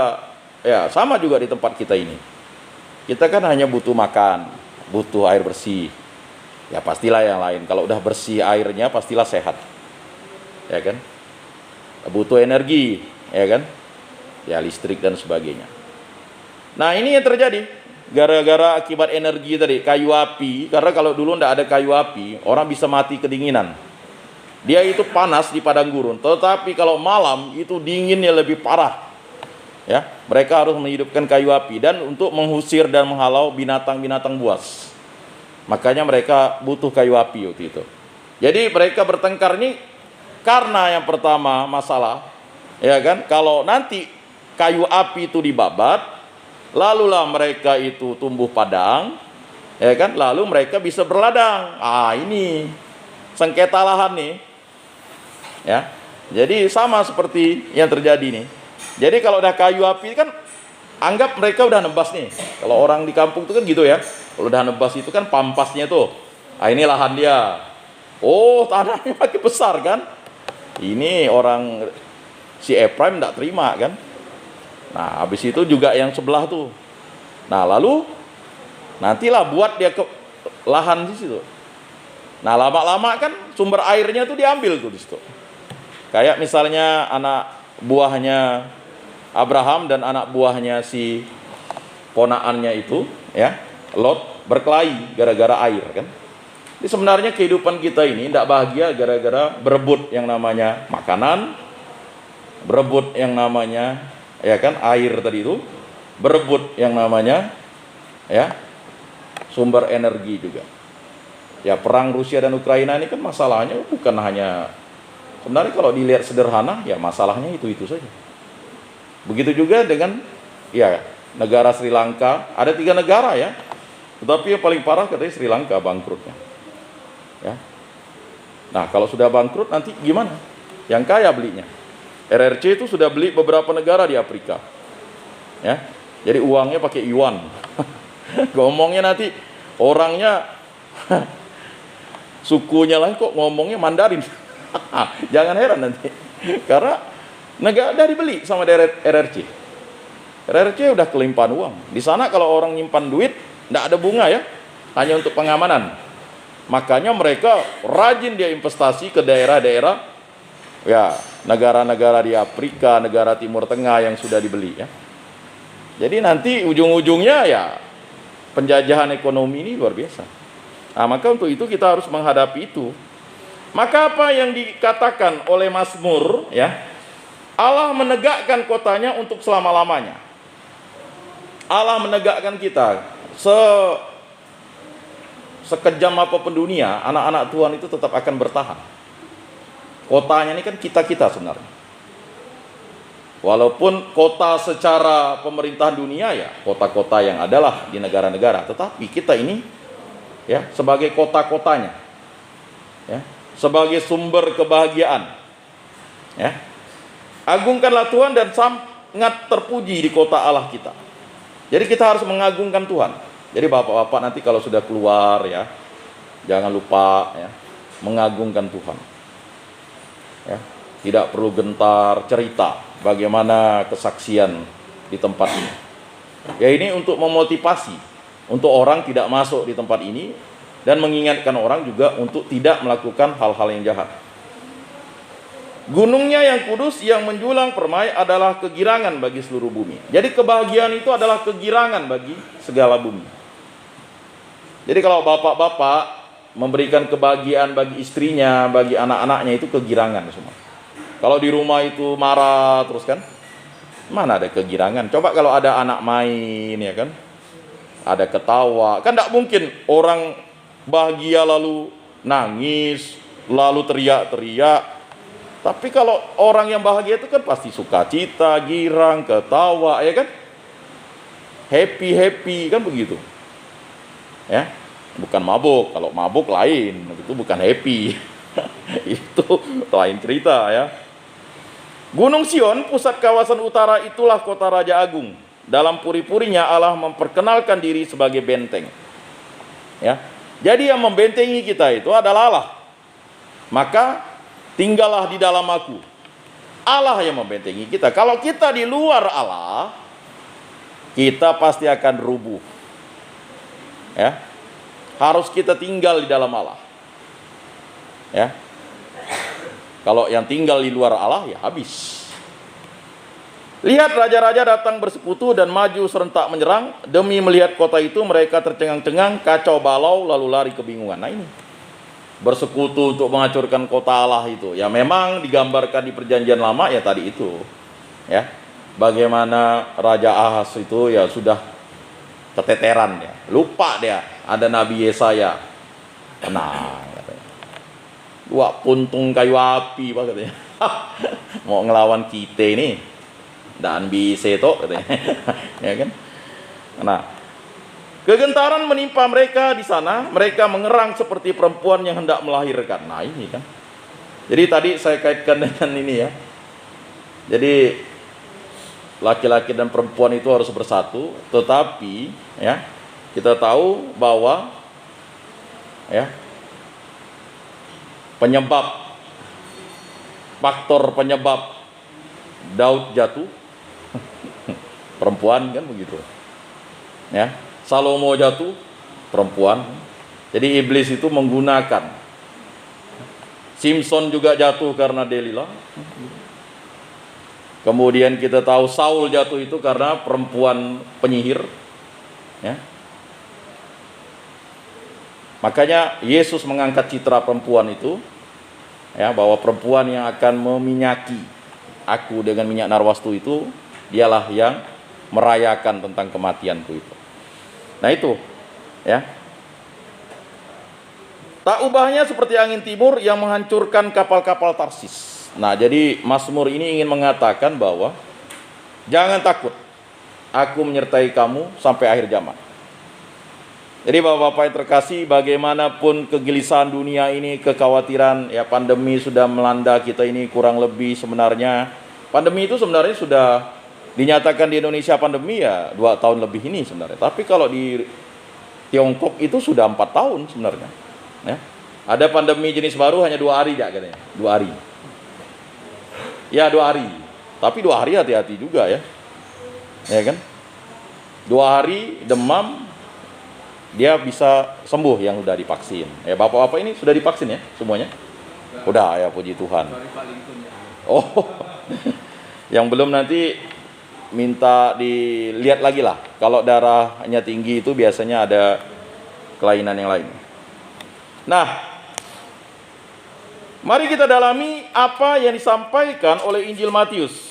ya sama juga di tempat kita ini. Kita kan hanya butuh makan, butuh air bersih. Ya pastilah yang lain. Kalau udah bersih airnya pastilah sehat. Ya kan? Butuh energi, ya kan? Ya listrik dan sebagainya. Nah, ini yang terjadi gara-gara akibat energi tadi, kayu api. Karena kalau dulu tidak ada kayu api, orang bisa mati kedinginan. Dia itu panas di padang gurun, tetapi kalau malam itu dinginnya lebih parah. Ya, mereka harus menghidupkan kayu api dan untuk mengusir dan menghalau binatang-binatang buas. Makanya mereka butuh kayu api waktu itu. Jadi mereka bertengkar ini karena yang pertama masalah, ya kan? Kalau nanti kayu api itu dibabat, lalulah mereka itu tumbuh padang, ya kan? Lalu mereka bisa berladang. Ah, ini sengketa lahan nih. Ya. Jadi sama seperti yang terjadi nih. Jadi kalau udah kayu api kan anggap mereka udah nebas nih. Kalau orang di kampung itu kan gitu ya. Kalau udah nebas itu kan pampasnya tuh. Ah, ini lahan dia. Oh, tanahnya makin besar kan. Ini orang si Ephraim enggak terima kan. Nah, habis itu juga yang sebelah tuh. Nah, lalu nantilah buat dia ke lahan di situ. Nah, lama-lama kan sumber airnya tuh diambil tuh di situ. Kayak misalnya anak buahnya Abraham dan anak buahnya si ponaannya itu, ya, Lot berkelahi gara-gara air kan. Jadi sebenarnya kehidupan kita ini tidak bahagia gara-gara berebut yang namanya makanan, berebut yang namanya, ya kan, air tadi itu, berebut yang namanya, ya, sumber energi juga. Ya, perang Rusia dan Ukraina ini kan masalahnya bukan hanya, sebenarnya kalau dilihat sederhana, ya masalahnya itu saja. Begitu juga dengan, ya, negara Sri Lanka. Ada 3 negara ya, tetapi yang paling parah katanya Sri Lanka bangkrutnya. Ya. Nah, kalau sudah bangkrut nanti gimana? Yang kaya belinya. RRC itu sudah beli beberapa negara di Afrika. Ya. Jadi uangnya pakai yuan. Ngomongnya nanti orangnya sukunya lain kok ngomongnya Mandarin. Jangan heran nanti. Karena negara dari beli sama RRC. RRC udah kelimpahan uang. Di sana kalau orang nyimpan duit enggak ada bunga ya, hanya untuk pengamanan. Makanya mereka rajin dia investasi ke daerah-daerah, ya, negara-negara di Afrika, negara Timur Tengah yang sudah dibeli ya. Jadi nanti ujung-ujungnya ya penjajahan ekonomi ini luar biasa. Nah, maka untuk itu kita harus menghadapi itu. Maka apa yang dikatakan oleh Mazmur, ya, Allah menegakkan kotanya untuk selama-lamanya. Allah menegakkan kita. Sekejam apapun dunia, anak-anak Tuhan itu tetap akan bertahan. Kotanya ini kan kita-kita sebenarnya. Walaupun kota secara pemerintahan dunia ya, kota-kota yang adalah di negara-negara, tetapi kita ini ya sebagai kota-kotanya. Ya, sebagai sumber kebahagiaan. Ya. Agungkanlah Tuhan dan sangat terpuji di kota Allah kita. Jadi kita harus mengagungkan Tuhan. Jadi bapak-bapak nanti kalau sudah keluar ya, jangan lupa ya mengagungkan Tuhan. Ya, tidak perlu gentar cerita bagaimana kesaksian di tempat ini. Ya, ini untuk memotivasi untuk orang tidak masuk di tempat ini dan mengingatkan orang juga untuk tidak melakukan hal-hal yang jahat. Gunungnya yang kudus yang menjulang permai adalah kegirangan bagi seluruh bumi. Jadi kebahagiaan itu adalah kegirangan bagi segala bumi. Jadi kalau bapak-bapak memberikan kebahagiaan bagi istrinya, bagi anak-anaknya, itu kegirangan semua. Kalau di rumah itu marah terus kan, mana ada kegirangan? Coba kalau ada anak main, ya kan, ada ketawa, kan tidak mungkin orang bahagia lalu nangis, lalu teriak-teriak. Tapi kalau orang yang bahagia itu kan pasti sukacita, girang, ketawa, ya kan, happy kan begitu, ya. Bukan mabuk. Kalau mabuk lain, itu bukan happy. Itu lain cerita, ya. Gunung Sion, pusat kawasan utara, itulah kota Raja Agung. Dalam puri-purinya Allah memperkenalkan diri sebagai benteng. Ya. Jadi yang membentengi kita itu adalah Allah. Maka tinggallah di dalam aku. Allah yang membentengi kita. Kalau kita di luar Allah, kita pasti akan rubuh. Ya. Harus kita tinggal di dalam Allah. Ya. Kalau yang tinggal di luar Allah, ya habis. Lihat, raja-raja datang bersekutu dan maju serentak menyerang. Demi melihat kota itu, mereka tercengang-cengang, kacau balau, lalu lari kebingungan. Nah ini, bersekutu untuk menghancurkan kota Allah itu. Ya memang digambarkan di perjanjian lama, ya tadi itu. Ya, bagaimana Raja Ahaz itu ya sudah keteteran ya. Lupa dia ada Nabi Yesaya. Tenang katanya. Dua puntung kayu api Pak katanya. Mau ngelawan kita ini. Dan bisa itu katanya. Ya kan? Nah, kegentaran menimpa mereka di sana, mereka mengerang seperti perempuan yang hendak melahirkan. Nah, ini kan. Jadi tadi saya kaitkan dengan ini ya. Jadi laki-laki dan perempuan itu harus bersatu, tetapi ya kita tahu bahwa ya faktor penyebab Daud jatuh perempuan kan begitu. Ya, Salomo jatuh perempuan. Jadi iblis itu menggunakan. Simpson juga jatuh karena Delilah. Kemudian kita tahu Saul jatuh itu karena perempuan penyihir. Ya. Makanya Yesus mengangkat citra perempuan itu, ya, bahwa perempuan yang akan meminyaki aku dengan minyak narwastu itu, dialah yang merayakan tentang kematianku itu. Nah itu, ya. Tak ubahnya seperti angin timur yang menghancurkan kapal-kapal Tarsis. Nah, jadi Mazmur ini ingin mengatakan bahwa jangan takut, aku menyertai kamu sampai akhir zaman. Jadi Bapak-Bapak yang terkasih, bagaimanapun kegelisahan dunia ini, kekhawatiran, ya pandemi sudah melanda kita ini kurang lebih sebenarnya. Pandemi itu sebenarnya sudah dinyatakan di Indonesia pandemi ya 2 tahun lebih ini sebenarnya. Tapi kalau di Tiongkok itu sudah 4 tahun sebenarnya. Ya. Ada pandemi jenis baru hanya 2 hari ya katanya, 2 hari. Ya 2 hari, tapi 2 hari hati-hati juga ya. Ya kan? 2 hari demam, dia bisa sembuh yang sudah divaksin. Ya Bapak-bapak ini sudah divaksin ya semuanya? Udah ya, puji Tuhan. Oh, yang belum nanti minta dilihat lagi lah. Kalau darahnya tinggi itu biasanya ada kelainan yang lain. Nah, mari kita dalami apa yang disampaikan oleh Injil Matius.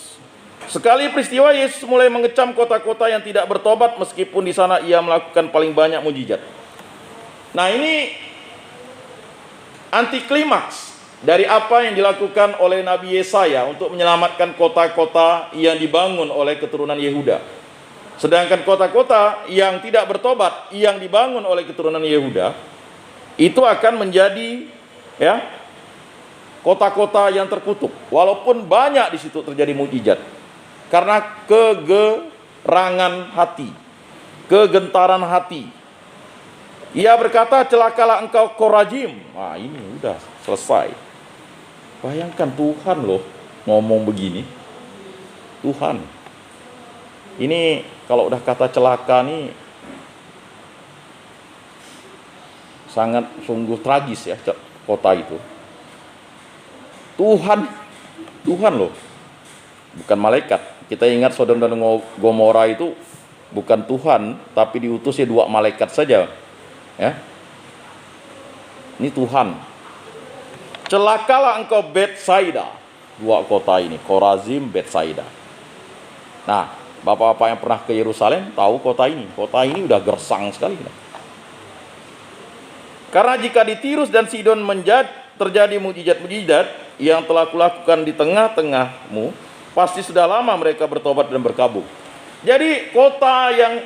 Sekali peristiwa Yesus mulai mengecam kota-kota yang tidak bertobat, meskipun di sana ia melakukan paling banyak mujizat. Nah, ini anti klimaks dari apa yang dilakukan oleh Nabi Yesaya untuk menyelamatkan kota-kota yang dibangun oleh keturunan Yehuda. Sedangkan kota-kota yang tidak bertobat yang dibangun oleh keturunan Yehuda itu akan menjadi ya kota-kota yang terkutuk, walaupun banyak di situ terjadi mukjizat. Karena kegerangan hati, kegentaran hati. Ia berkata, celakalah engkau Korajim. Wah, ini udah selesai. Bayangkan Tuhan loh ngomong begini. Tuhan. Ini kalau udah kata celaka nih sangat sungguh tragis ya kota itu. Tuhan loh, bukan malaikat. Kita ingat Sodom dan Gomora itu bukan Tuhan, tapi diutusnya 2 malaikat saja Ya. Ini Tuhan. Celakalah engkau Betsaida. Dua kota ini, Korazim, Betsaida. Nah, bapak-bapak yang pernah ke Yerusalem tahu kota ini. Kota ini udah gersang sekali. Karena jika di Tirus dan Sidon terjadi mujizat-mujizat yang telah kulakukan di tengah-tengahmu, pasti sudah lama mereka bertobat dan berkabung. Jadi kota yang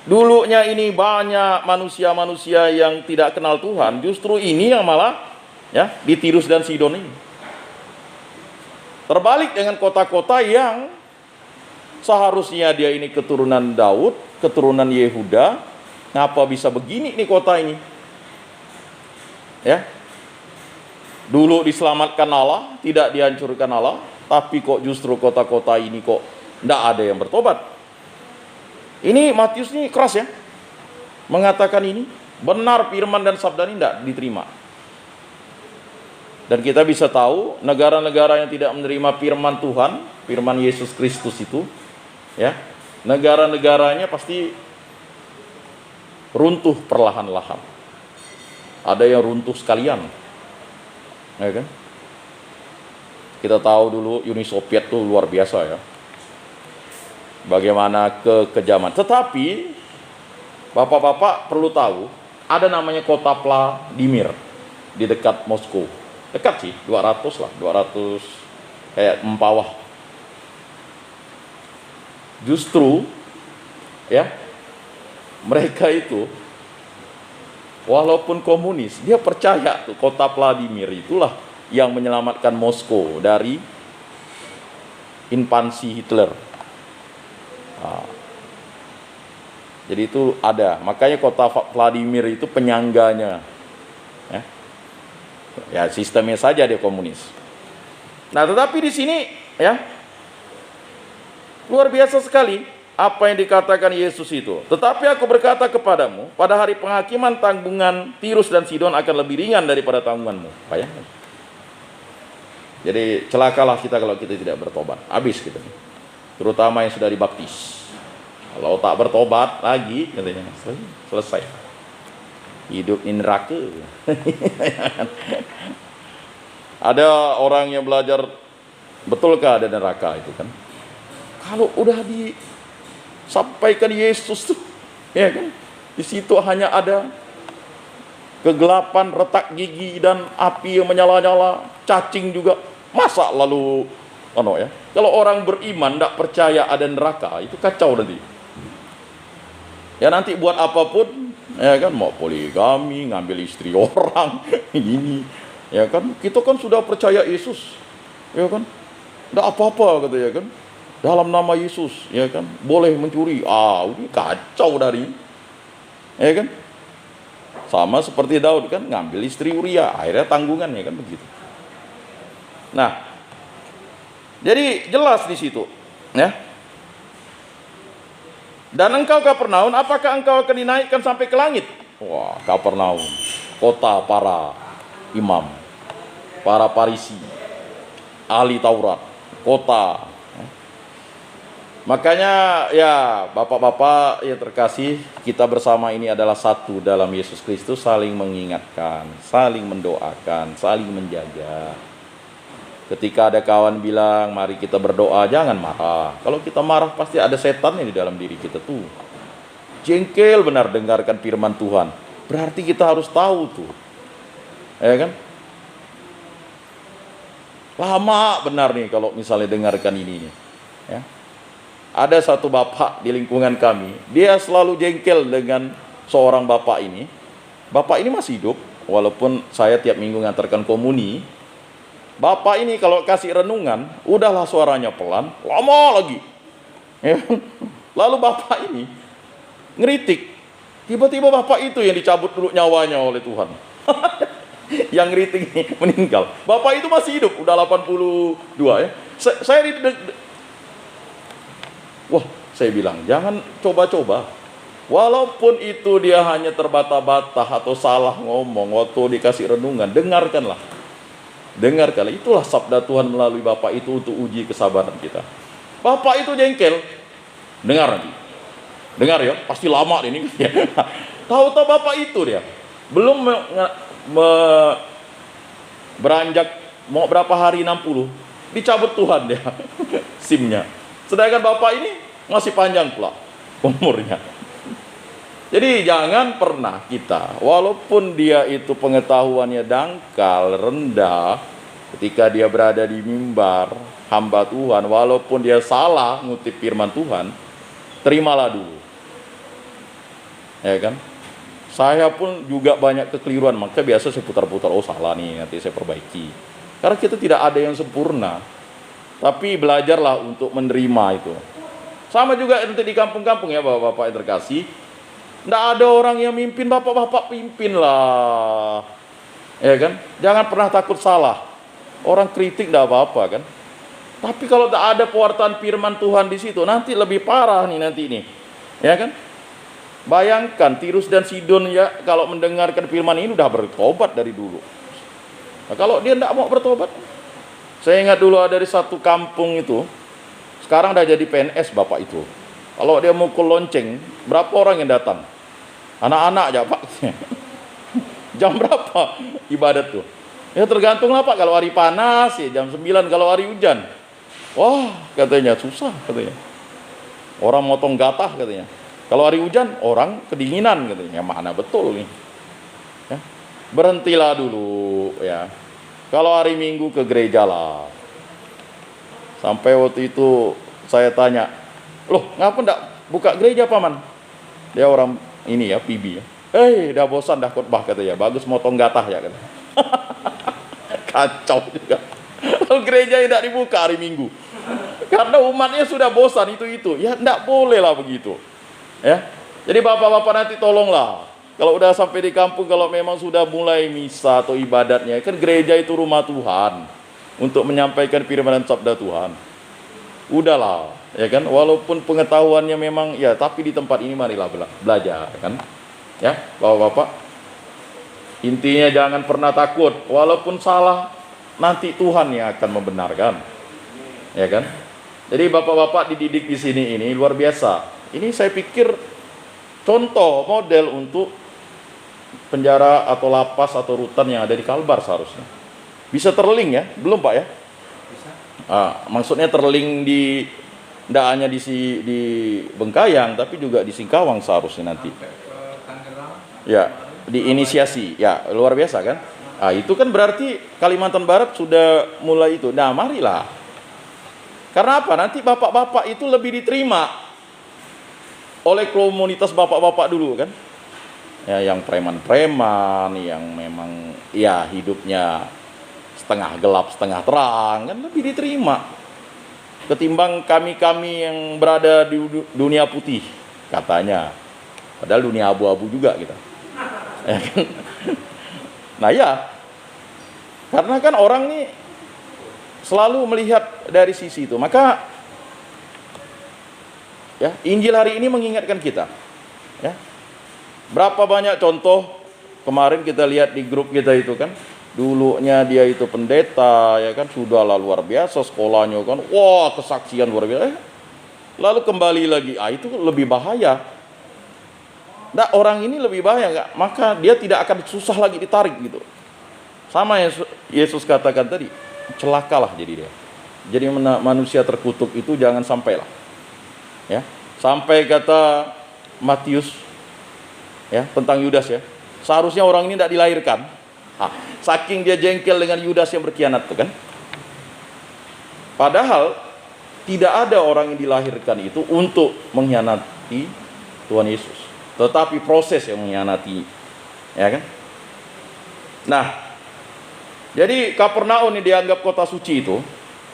dulunya ini banyak manusia-manusia yang tidak kenal Tuhan, justru ini yang malah ya di Tirus dan Sidon ini. Terbalik dengan kota-kota yang seharusnya dia ini keturunan Daud, keturunan Yehuda, ngapa bisa begini nih kota ini? Ya. Dulu diselamatkan Allah, tidak dihancurkan Allah, tapi kok justru kota-kota ini kok tidak ada yang bertobat. Ini Matius ini keras ya, mengatakan ini benar firman dan sabda ini tidak diterima. Dan kita bisa tahu negara-negara yang tidak menerima firman Tuhan, firman Yesus Kristus itu, ya, negara-negaranya pasti runtuh perlahan-lahan. Ada yang runtuh sekalian, ya kan? Kita tahu dulu Uni Soviet tuh luar biasa ya. Bagaimana kekejaman. Tetapi bapak-bapak perlu tahu, ada namanya kota Vladimir di dekat Moskow. Dekat sih, 200 lah, 200 kayak Mempawah. Justru ya, mereka itu walaupun komunis, dia percaya tuh kota Vladimir itulah yang menyelamatkan Moskow dari invasi Hitler. Nah, jadi itu ada, makanya kota Vladimir itu penyangganya. Ya sistemnya saja dia komunis. Nah, tetapi di sini ya luar biasa sekali apa yang dikatakan Yesus itu. Tetapi aku berkata kepadamu, pada hari penghakiman tanggungan Tirus dan Sidon akan lebih ringan daripada tanggunganmu. Bayangkan. Jadi celakalah kita kalau kita tidak bertobat. Habis kita. Terutama yang sudah dibaptis. Kalau tak bertobat lagi, katanya selesai. Hidup di neraka. Ada orang yang belajar, betulkah ada neraka itu kan? Kalau udah disampaikan Yesus tuh, ya kan? Di situ hanya ada kegelapan, retak gigi dan api yang menyala-nyala, cacing juga. Masa lalu ya? Kalau orang beriman tidak percaya ada neraka, itu kacau nanti. Ya nanti buat apapun, ya kan, mau poligami, ngambil istri orang, ini, ya kan, kita kan sudah percaya Yesus, ya kan, tidak apa-apa kata ya kan, dalam nama Yesus, ya kan, boleh mencuri, ini kacau dari, ya kan, sama seperti Daud kan, ngambil istri Uria, akhirnya tanggungan, ya kan begitu. Nah, jadi jelas di situ, ya. Dan engkau Kapernaum, apakah engkau akan dinaikkan sampai ke langit? Wah, Kapernaum, kota para imam, para Farisi, ahli Taurat, kota. Makanya ya bapak-bapak yang terkasih, kita bersama ini adalah satu dalam Yesus Kristus, saling mengingatkan, saling mendoakan, saling menjaga. Ketika ada kawan bilang, mari kita berdoa, jangan marah. Kalau kita marah, pasti ada setan di dalam diri kita tuh. Jengkel benar dengarkan firman Tuhan. Berarti kita harus tahu tuh. Ya kan? Lama benar nih kalau misalnya dengarkan ini. Ya. Ada satu bapak di lingkungan kami, dia selalu jengkel dengan seorang bapak ini. Bapak ini masih hidup, walaupun saya tiap minggu ngantarkan komuni. Bapak ini kalau kasih renungan, udahlah suaranya pelan, lama lagi. Ya. Lalu bapak ini ngeritik. Tiba-tiba bapak itu yang dicabut dulu nyawanya oleh Tuhan. Yang ngeritik ini meninggal. Bapak itu masih hidup, udah 82 ya. Saya bilang, jangan coba-coba. Walaupun itu dia hanya terbata-bata atau salah ngomong waktu dikasih renungan, dengarkanlah. Dengarkanlah, itulah sabda Tuhan melalui Bapak itu untuk uji kesabaran kita. Bapak itu jengkel. Dengar nanti. Dengar ya, pasti lama ini. Tahu-tahu bapak itu dia belum beranjak mau berapa hari 60 dicabut Tuhan dia SIM-nya. Sedangkan bapak ini masih panjang pula umurnya. Jadi jangan pernah kita, walaupun dia itu pengetahuannya dangkal, rendah, ketika dia berada di mimbar hamba Tuhan, walaupun dia salah ngutip firman Tuhan, terimalah dulu. Ya kan? Saya pun juga banyak kekeliruan, maka biasa saya putar-putar, oh salah nih, nanti saya perbaiki. Karena kita tidak ada yang sempurna. Tapi belajarlah untuk menerima itu. Sama juga nanti di kampung-kampung ya bapak-bapak yang terkasih. Tidak ada orang yang mimpin, bapak-bapak pimpin lah. Ya kan? Jangan pernah takut salah. Orang kritik tidak apa-apa kan. Tapi kalau tak ada pewartaan firman Tuhan di situ, nanti lebih parah nih nanti ini. Ya kan? Bayangkan Tirus dan Sidon ya kalau mendengarkan firman ini udah bertobat dari dulu. Nah, kalau dia tidak mau bertobat, saya ingat dulu ada di satu kampung itu, sekarang udah jadi PNS bapak itu. Kalau dia mukul lonceng, berapa orang yang datang? Anak-anak aja pak. Jam berapa ibadat tuh? Ya tergantung lah pak, kalau hari panas ya jam 9, kalau hari hujan. Wah katanya susah katanya. Orang motong gatah katanya. Kalau hari hujan orang kedinginan katanya. Mana betul nih? Ya. Berhentilah dulu ya. Kalau hari Minggu ke gereja lah. Sampai waktu itu saya tanya, loh ngapa ndak buka gereja paman? Dia orang ini ya, PB ya. Udah bosan dah khotbah katanya. Bagus motong gatah ya kan. Kacau juga. Kalau gereja tidak dibuka hari Minggu. Karena umatnya sudah bosan itu. Ya tidak boleh lah begitu. Ya. Jadi bapak-bapak nanti tolonglah. Kalau udah sampai di kampung, kalau memang sudah mulai misa atau ibadatnya, kan gereja itu rumah Tuhan untuk menyampaikan firman dan sabda Tuhan. Udahlah, ya kan? Walaupun pengetahuannya memang ya, tapi di tempat ini marilah belajar, kan? Ya, bapak-bapak. Intinya jangan pernah takut, walaupun salah nanti Tuhan yang akan membenarkan. Ya kan? Jadi bapak-bapak dididik di sini ini luar biasa. Ini saya pikir contoh model untuk penjara atau lapas atau rutan yang ada di Kalbar seharusnya. Bisa terlink ya? Belum Pak ya? Bisa. Maksudnya terlink di tidak hanya di Bengkayang tapi juga di Singkawang seharusnya nanti. Ya, diinisiasi. Ya, luar biasa kan? Itu kan berarti Kalimantan Barat sudah mulai itu. Nah, marilah. Karena apa? Nanti bapak-bapak itu lebih diterima oleh komunitas bapak-bapak dulu kan? Ya, yang preman-preman, yang memang ya hidupnya setengah gelap setengah terang kan lebih diterima ketimbang kami-kami yang berada di dunia putih katanya, padahal dunia abu-abu juga kita. Ya kan? Nah ya, karena kan orang nih selalu melihat dari sisi itu, maka ya Injil hari ini mengingatkan kita ya. Berapa banyak contoh kemarin kita lihat di grup kita itu kan, dulunya dia itu pendeta ya kan, sudahlah luar biasa sekolahnya kan, wah kesaksian luar biasa, lalu kembali lagi, itu lebih bahaya. Nah orang ini lebih bahaya nggak? Maka dia tidak akan susah lagi ditarik gitu. Sama yang Yesus katakan tadi, celakalah jadi dia. Jadi manusia terkutuk itu jangan sampailah. Ya, sampai kata Matius ya tentang Yudas ya, seharusnya orang ini tidak dilahirkan. Saking dia jengkel dengan Yudas yang berkhianat tuh kan. Padahal tidak ada orang yang dilahirkan itu untuk mengkhianati Tuhan Yesus, tetapi proses yang mengkhianati, ya kan? Nah, jadi Kapernaum ini dianggap kota suci itu.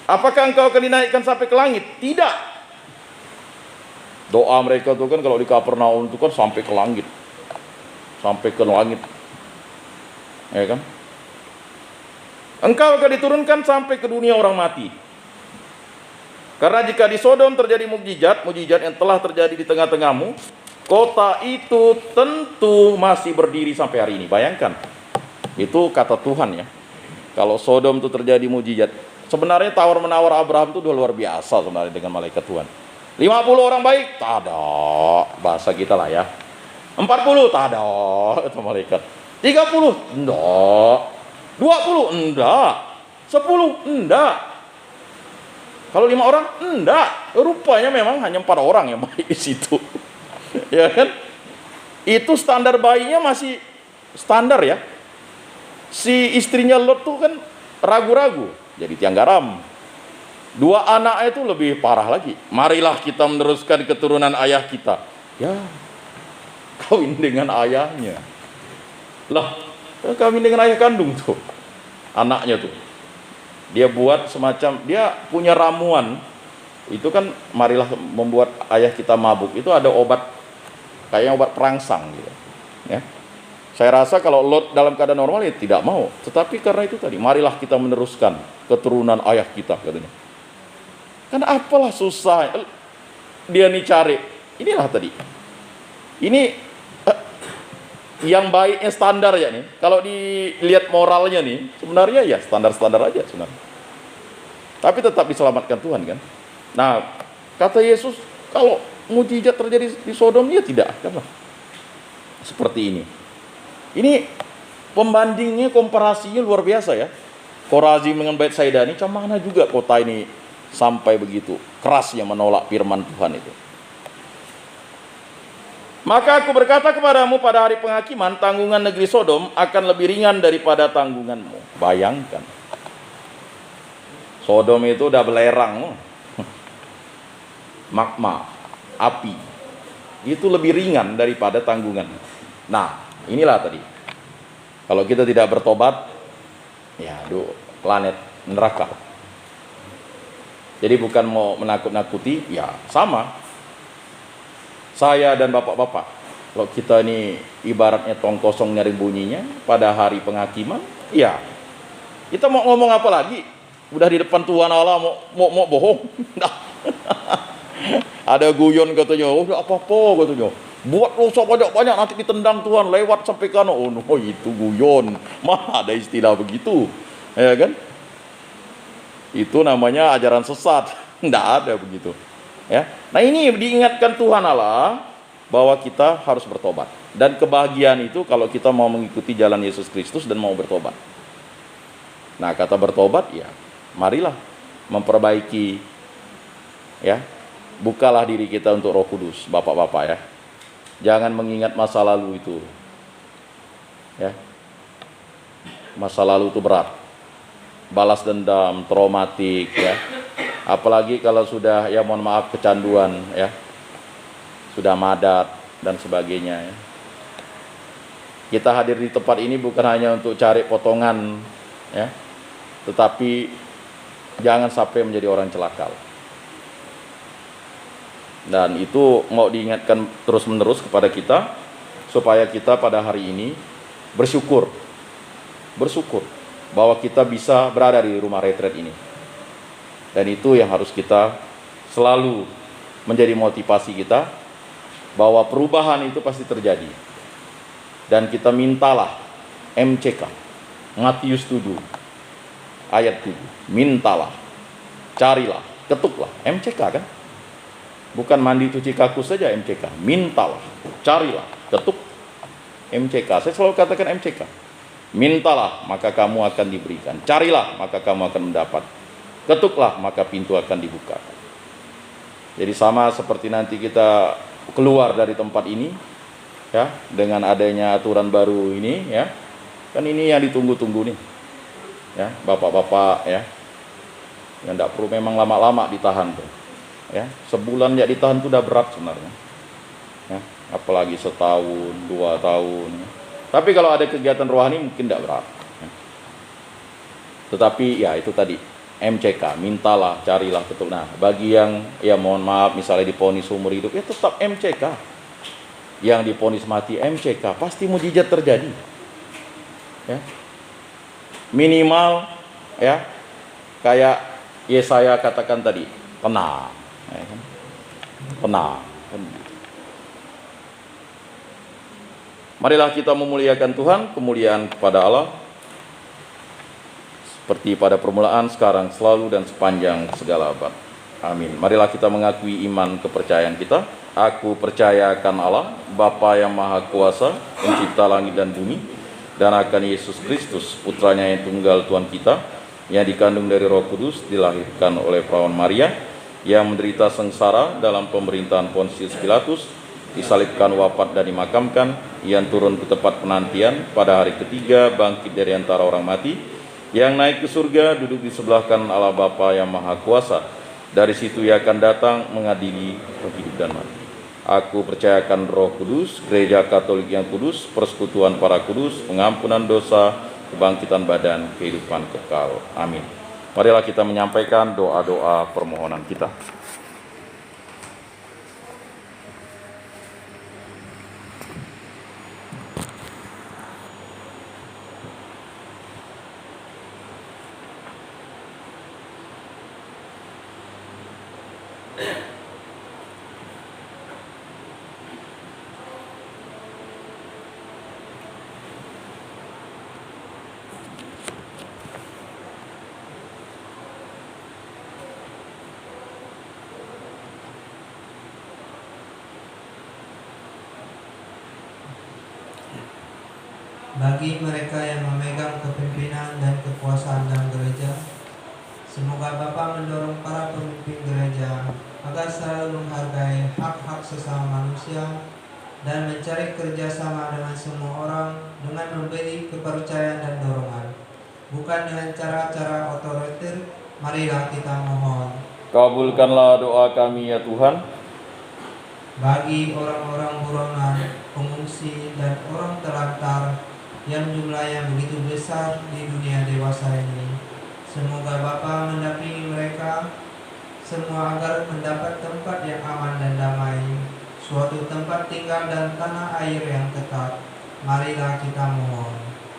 Apakah engkau akan dinaikkan sampai ke langit? Tidak. Doa mereka tuh kan kalau di Kapernaum itu kan sampai ke langit. Sampai ke langit. Ya kan? Engkau akan diturunkan sampai ke dunia orang mati. Karena jika di Sodom terjadi mukjizat yang telah terjadi di tengah-tengahmu, kota itu tentu masih berdiri sampai hari ini. Bayangkan. Itu kata Tuhan ya. Kalau Sodom itu terjadi mukjizat, sebenarnya tawar-menawar Abraham itu udah luar biasa sebenarnya dengan malaikat Tuhan. 50 orang baik, tak ada bahasa kita lah ya. 40, tak ada, kata malaikat. 30, enggak. 20, enggak. 10, enggak. Kalau 5 orang, enggak. Rupanya memang hanya 4 orang yang baik di situ. Ya kan? Itu standar bayinya masih standar ya. Si istrinya Lot tuh kan ragu-ragu, jadi tiang garam. 2 anaknya itu lebih parah lagi. Marilah kita meneruskan keturunan ayah kita. Ya, kawin dengan ayahnya. Lah, kawin dengan ayah kandung tuh. Anaknya tuh. Dia buat semacam, dia punya ramuan. Itu kan marilah membuat ayah kita mabuk. Itu ada obat, kayaknya obat perangsang gitu. Ya. Saya rasa kalau Lot dalam keadaan normal ya tidak mau. Tetapi karena itu tadi, marilah kita meneruskan keturunan ayah kita katanya. Kan apalah susah dia nih cari. Inilah tadi. Ini yang baiknya standar ya nih. Kalau dilihat moralnya nih, sebenarnya ya standar-standar aja sebenarnya. Tapi tetap diselamatkan Tuhan kan. Nah, kata Yesus, kalau mujizat terjadi di Sodom, ya tidak akan lah seperti ini. Ini pembandingnya, komparasinya luar biasa ya. Korazim dengan Betsaida ini, macam mana juga kota ini sampai begitu kerasnya menolak firman Tuhan itu. Maka aku berkata kepadamu, pada hari penghakiman tanggungan negeri Sodom akan lebih ringan daripada tanggunganmu. Bayangkan, Sodom itu udah belerang, magma, api, itu lebih ringan daripada tanggungan. Nah, inilah tadi, kalau kita tidak bertobat, ya planet neraka. Jadi bukan mau menakut-nakuti, ya sama. Saya dan bapak-bapak, kalau kita ini ibaratnya tong kosong nyari bunyinya pada hari penghakiman, ya kita mau ngomong apa lagi? Udah di depan Tuhan Allah mau bohong. Nah. Ada guyon katanya, oh apa-apa katanya. Buat dosa banyak-banyak nanti ditendang Tuhan lewat sampai kana. Oh no, itu guyon. Mah ada istilah begitu. Ya kan? Itu namanya ajaran sesat. Enggak ada begitu. Ya. Nah, ini diingatkan Tuhan Allah bahwa kita harus bertobat. Dan kebahagiaan itu kalau kita mau mengikuti jalan Yesus Kristus dan mau bertobat. Nah, kata bertobat ya, marilah memperbaiki ya. Bukalah diri kita untuk Roh Kudus, Bapak-bapak ya. Jangan mengingat masa lalu itu. Ya. Masa lalu itu berat. Balas dendam, traumatik ya. Apalagi kalau sudah ya mohon maaf kecanduan ya. Sudah madat dan sebagainya ya. Kita hadir di tempat ini bukan hanya untuk cari potongan ya. Tetapi jangan sampai menjadi orang celaka. Dan itu mau diingatkan terus-menerus kepada kita supaya kita pada hari ini bersyukur bahwa kita bisa berada di rumah retret ini. Dan itu yang harus kita selalu menjadi motivasi kita, bahwa perubahan itu pasti terjadi. Dan kita mintalah MCK, Matius 7 ayat 7, mintalah, carilah, ketuklah, MCK kan? Bukan mandi cuci kaku saja MCK, mintalah, carilah, ketuk, MCK. Saya selalu katakan MCK. Mintalah, maka kamu akan diberikan. Carilah, maka kamu akan mendapat. Ketuklah, maka pintu akan dibuka. Jadi sama seperti nanti kita keluar dari tempat ini, ya, dengan adanya aturan baru ini, ya, kan ini yang ditunggu-tunggu nih, ya, bapak-bapak, ya, yang tidak perlu memang lama-lama ditahan tuh, ya, sebulan ya ditahan tuh udah berat sebenarnya, ya, apalagi setahun, 2 tahun, ya. Tapi kalau ada kegiatan rohani mungkin tidak berat, ya. Tetapi ya itu tadi. MCK, mintalah, carilah, ketuk. Nah, bagi yang ya mohon maaf misalnya diponis umur hidup, ya tetap MCK. Yang diponis mati MCK, pasti mujizat terjadi. Ya. Minimal ya kayak Yesaya katakan tadi, tenang, ya kan? Tenang. Marilah kita memuliakan Tuhan, kemuliaan kepada Allah. Seperti pada permulaan, sekarang, selalu, dan sepanjang segala abad. Amin. Marilah kita mengakui iman kepercayaan kita. Aku percaya akan Allah, Bapa yang Maha Kuasa, pencipta langit dan bumi, dan akan Yesus Kristus, putranya yang tunggal Tuhan kita, yang dikandung dari Roh Kudus, dilahirkan oleh perawan Maria, yang menderita sengsara dalam pemerintahan Pontius Pilatus, disalibkan, wafat dan dimakamkan, yang turun ke tempat penantian, pada hari ketiga bangkit dari antara orang mati, yang naik ke surga, duduk di sebelah kanan Allah Bapa yang Maha Kuasa. Dari situ ia akan datang mengadili hidup dan mati. Aku percayakan Roh Kudus, Gereja Katolik yang kudus, persekutuan para kudus, pengampunan dosa, kebangkitan badan, kehidupan kekal. Amin. Marilah kita menyampaikan doa-doa permohonan kita. Bagi mereka yang memegang kepemimpinan dan kekuasaan dalam gereja, semoga Bapa mendorong para pemimpin gereja agar selalu menghargai hak-hak sesama manusia dan mencari kerjasama dengan semua orang dengan memberi kepercayaan dan dorongan, bukan dengan cara-cara otoriter. Marilah kita mohon. Kabulkanlah doa kami ya Tuhan. Bagi orang-orang buronan, pengungsi, dan orang terlantar yang jumlahnya begitu besar di dunia dewasa ini, semoga Bapa mendampingi mereka semua agar mendapat tempat yang aman dan damai, suatu tempat tinggal dan tanah air yang tetap. Marilah kita mohon.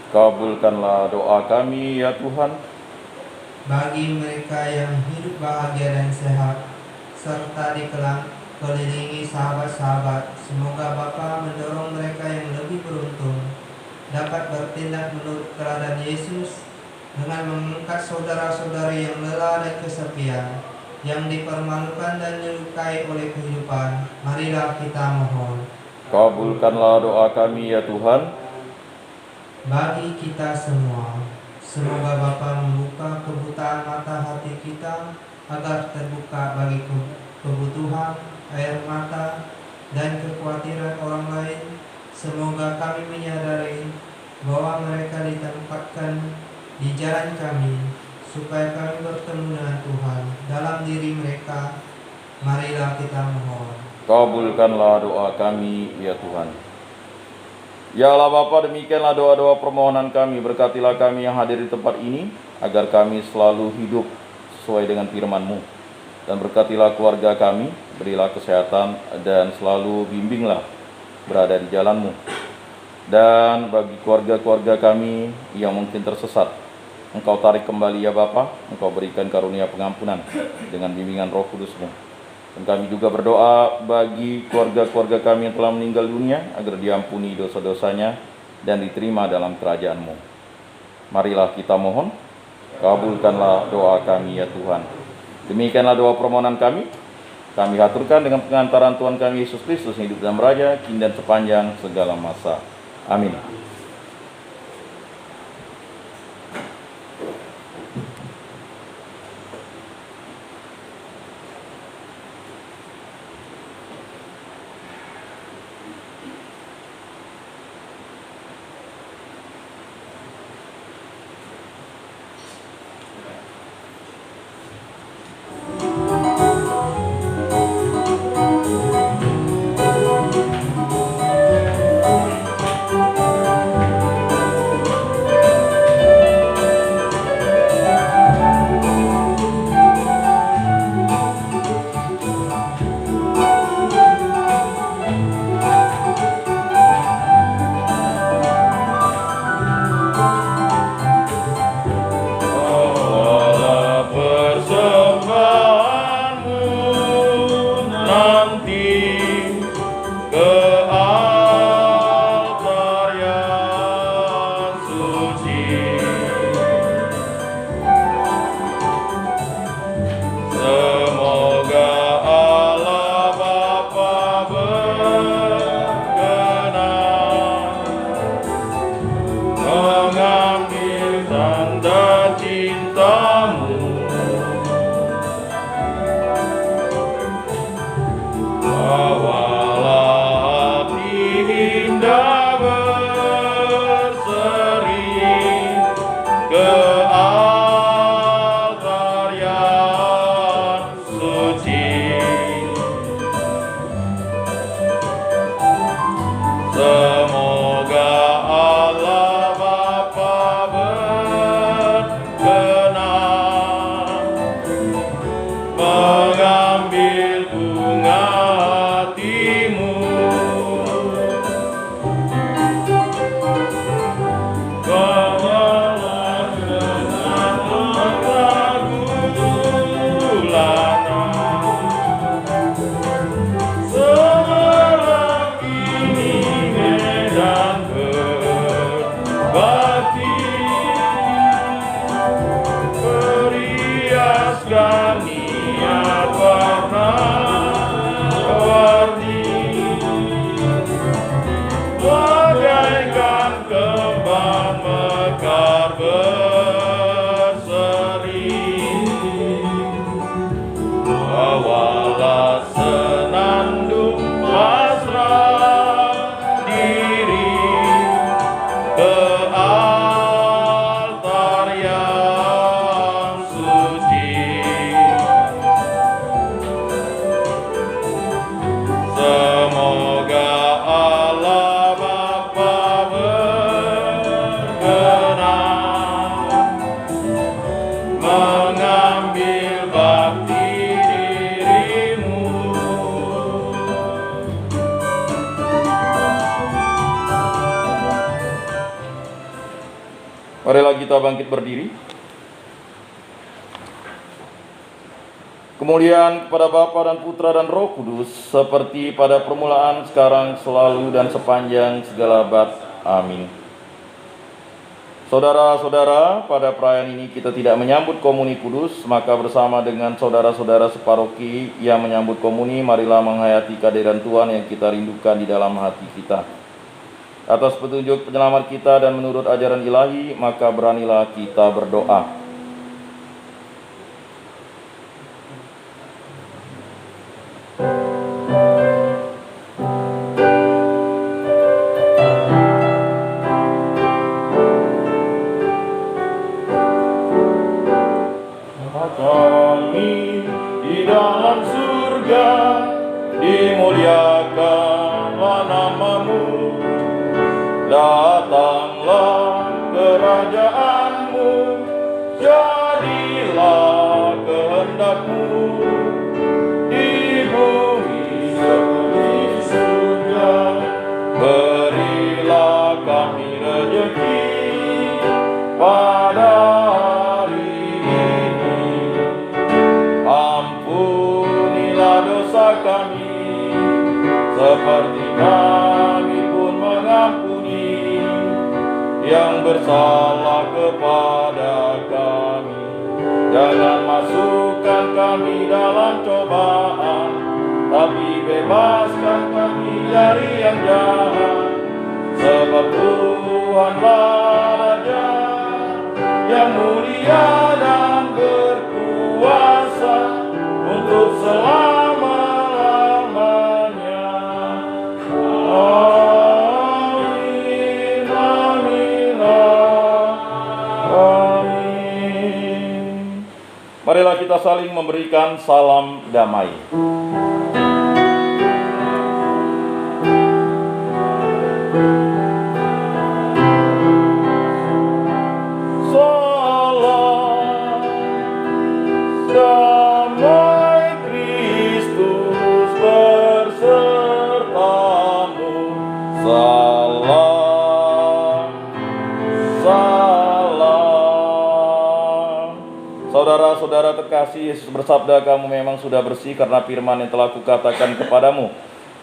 Kabulkanlah doa kami ya Tuhan. Bagi mereka yang hidup bahagia dan sehat, serta dikelilingi sahabat-sahabat, semoga Bapa mendorong mereka yang lebih beruntung dapat bertindak menurut teladan Yesus dengan mengangkat saudara-saudari yang lelah dan kesepian, yang dipermalukan dan dilukai oleh kehidupan. Marilah kita mohon. Kabulkanlah doa kami ya Tuhan. Bagi kita semua, semoga Bapa membuka kebutaan mata hati kita agar terbuka bagi kebutuhan, air mata, dan kekhawatiran orang lain. Semoga kami menyadari bahwa mereka ditempatkan di jalan kami, supaya kami bertemu dengan Tuhan dalam diri mereka. Marilah kita mohon. Kabulkanlah doa kami ya Tuhan. Ya Allah Bapa, demikianlah doa-doa permohonan kami. Berkatilah kami yang hadir di tempat ini, agar kami selalu hidup sesuai dengan firman-Mu. Dan berkatilah keluarga kami, berilah kesehatan, dan selalu bimbinglah berada di jalan-Mu. Dan bagi keluarga-keluarga kami yang mungkin tersesat, Engkau tarik kembali ya Bapa, Engkau berikan karunia pengampunan dengan bimbingan Roh Kudus-Mu. Dan kami juga berdoa bagi keluarga-keluarga kami yang telah meninggal dunia, agar diampuni dosa-dosanya dan diterima dalam kerajaan-Mu. Marilah kita mohon, kabulkanlah doa kami ya Tuhan. Demikianlah doa permohonan kami. Kami haturkan dengan pengantaran Tuhan kami Yesus Kristus yang hidup dan beraja, kini dan sepanjang segala masa. Amin. kita bangkit berdiri. Kemuliaan kepada Bapa dan Putra dan Roh Kudus, seperti pada permulaan, sekarang, selalu, dan sepanjang segala abad. Amin. Saudara-saudara, pada perayaan ini kita tidak menyambut komuni kudus, maka bersama dengan saudara-saudara separoki yang menyambut komuni, marilah menghayati kehadiran Tuhan yang kita rindukan di dalam hati kita. Atas petunjuk penyelamat kita dan menurut ajaran ilahi, maka beranilah kita berdoa. Kami di dalam surga, dimuliakanlah nama-Mu. Datanglah kerajaan-Mu, jadilah kehendak-Mu di bumi seperti di surga. Berilah kami rezeki pada kami, seperti kami pun mengampuni yang bersalah kepada kami. Jangan masukkan kami dalam cobaan, tapi bebaskan kami dari yang jahat. Sebab Tuhanlah Raja yang mulia dan berkuasa untuk selama. Marilah kita saling memberikan salam damai. Salam damai Kristus bersertamu. Salam, salam. Saudara-saudara terkasih, Yesus bersabda, kamu memang sudah bersih karena firman yang telah kukatakan kepadamu.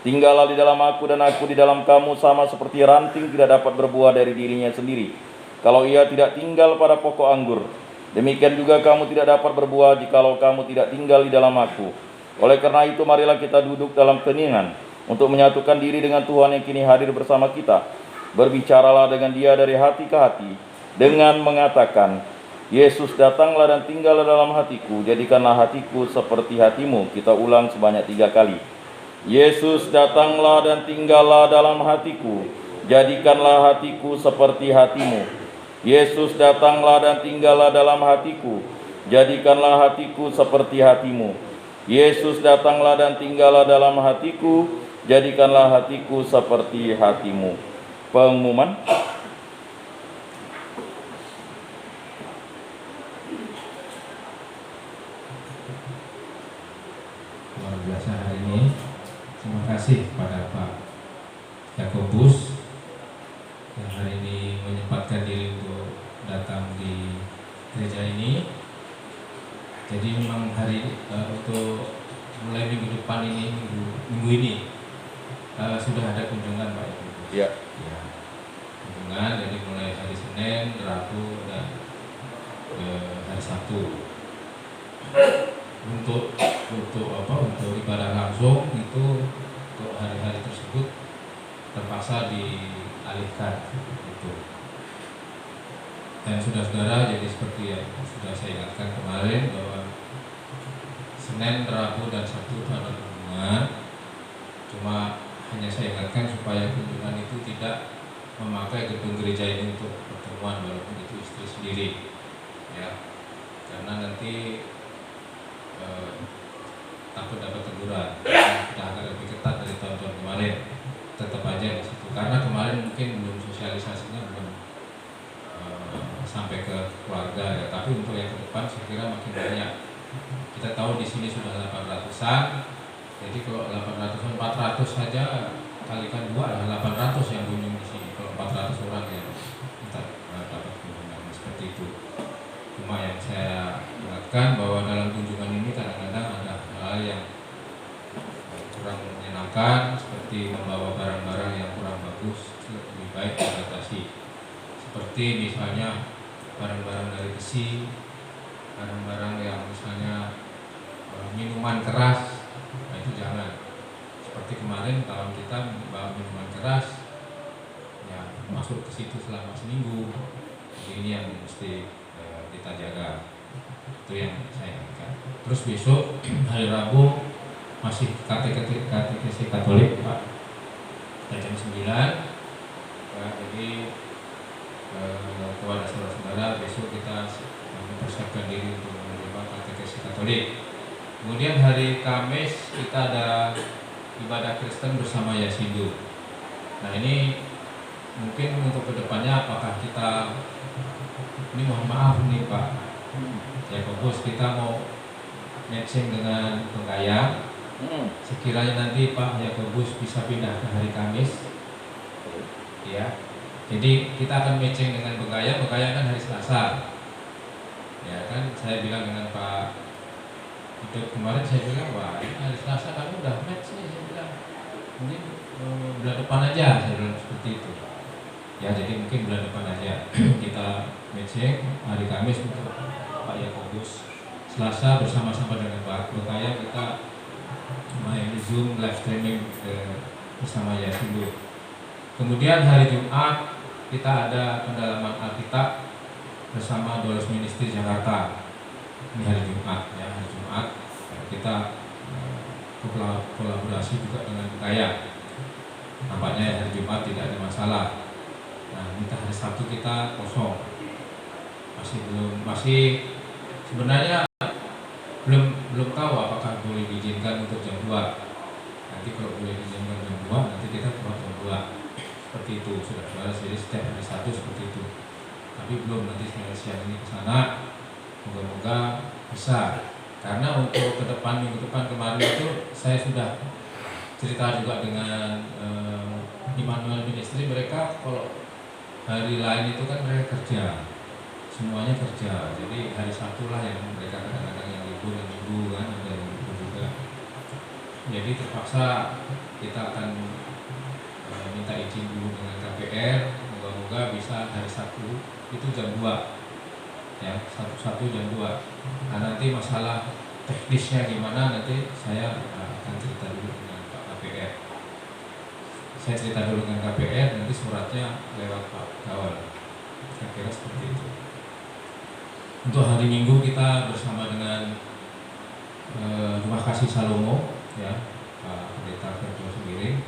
Tinggallah di dalam aku dan aku di dalam kamu, sama seperti ranting tidak dapat berbuah dari dirinya sendiri kalau ia tidak tinggal pada pokok anggur. Demikian juga kamu tidak dapat berbuah jikalau kamu tidak tinggal di dalam aku. Oleh karena itu marilah kita duduk dalam keheningan untuk menyatukan diri dengan Tuhan yang kini hadir bersama kita. Berbicaralah dengan Dia dari hati ke hati dengan mengatakan, Yesus, datanglah dan tinggallah dalam hatiku, jadikanlah hatiku seperti hatimu. Kita ulang sebanyak 3 kali. Yesus, datanglah dan tinggallah dalam hatiku, jadikanlah hatiku seperti hatimu. Yesus, datanglah dan tinggallah dalam hatiku, jadikanlah hatiku seperti hatimu. Yesus, datanglah dan tinggallah dalam hatiku, jadikanlah hatiku seperti hatimu. Pengumuman. Luar biasa hari ini. Terima kasih kepada Pak Yakobus yang hari ini menyempatkan diri untuk datang di gereja ini. Jadi memang hari untuk mulai minggu depan ini, minggu ini sudah ada kunjungan Pak Yakobus. Ya. Ya, kunjungan. Jadi mulai hari Senin, Rabu dan hari Sabtu. Untuk ibadah langsung itu untuk hari-hari tersebut terpaksa dialihkan gitu. Dan saudara-saudara, jadi seperti yang sudah saya ingatkan kemarin bahwa Senin, Rabu dan Sabtu itu ada kunjungan. Cuma hanya saya ingatkan supaya kunjungan itu tidak memakai gedung gereja ini untuk pertemuan, walaupun itu istri sendiri ya, karena nanti takut dapat teguran. Kita agak lebih ketat dari tahun-tahun kemarin. Tetap aja di situ. Karena kemarin mungkin belum sosialisasinya belum sampai ke keluarga ya. Tapi untuk yang ke depan saya kira makin banyak. Kita tahu di sini sudah 800-an. Jadi kalau 800-an 400 saja kalikan 2 lah 800 yang kunjung di sini. Kalau 400 orang yang kita dapat kunjungan seperti itu. mengingatkan bahwa dalam kunjungan ini kadang-kadang ada hal yang kurang menyenangkan, seperti membawa barang-barang yang kurang bagus, lebih baik dibatasi. Seperti misalnya barang-barang dari besi, barang-barang yang misalnya minuman keras, nah itu jangan. Seperti kemarin kawan kita membawa minuman keras, ya masuk ke situ selama seminggu. Jadi ini yang mesti kita jaga. Itu yang saya ingatkan. Terus besok hari Rabu masih katekesi Katolik Pak, jam 9. Ya, jadi kepada saudara-saudara besok kita mempersiapkan diri untuk menerima katekesi Katolik. Kemudian hari Kamis kita ada ibadah Kristen bersama Yasindu. Nah ini mungkin untuk kedepannya apakah kita, ini mohon maaf nih Pak Yakobus, kita mau matching dengan penggayam. Sekiranya nanti Pak Yakobus bisa pindah ke hari Kamis, ya. Jadi kita akan matching dengan penggayam kan hari Selasa. Ya kan, saya bilang dengan Pak Hidup kemarin, saya bilang wah ini hari Selasa kamu udah match nih, saya bilang mungkin bulan depan aja, saya bilang seperti itu. Ya jadi mungkin bulan depan aja kita matching hari Kamis untuk Pak Yakobus, Selasa bersama-sama dengan Pak Berkaya kita main Zoom live streaming bersama Yasindu. Kemudian hari Jumat kita ada pendalaman Alkitab bersama Dolores Ministry Jakarta. Ini hari Jumat, ya hari Jumat kita kolaborasi juga dengan Berkaya. Nampaknya hari Jumat tidak ada masalah. Nah, kita hari Sabtu kita kosong. Masih sebenarnya belum tahu apakah boleh diizinkan untuk jam 2. Nanti kalau boleh diizinkan jam 2, nanti kita keluar jam 2. Seperti itu, saudara-saudara. Jadi setiap hari Sabtu seperti itu. Tapi belum, nanti siang ini ke sana. Moga-moga bisa. Karena untuk ke depan, minggu depan kemarin itu saya sudah cerita juga dengan Immanuel Ministry. Mereka kalau hari lain itu kan mereka kerja, semuanya kerja. Jadi hari Sabtu lah yang mereka kadang-kadang yang libur, yang minggu kan ada yang libur juga. Jadi terpaksa kita akan minta izin dulu dengan KPR. Moga-moga bisa hari Sabtu itu jam 2, ya Sabtu jam 2. Nah nanti masalah teknisnya gimana nanti saya akan cerita dulu dengan Pak KPR. Saya cerita dulu dengan KPR, nanti suratnya lewat Pak Kawal. Saya kira seperti itu. Untuk hari Minggu kita bersama dengan Rumah Kasih Salomo, ya Pak Pendeta Ferdo Sembiring.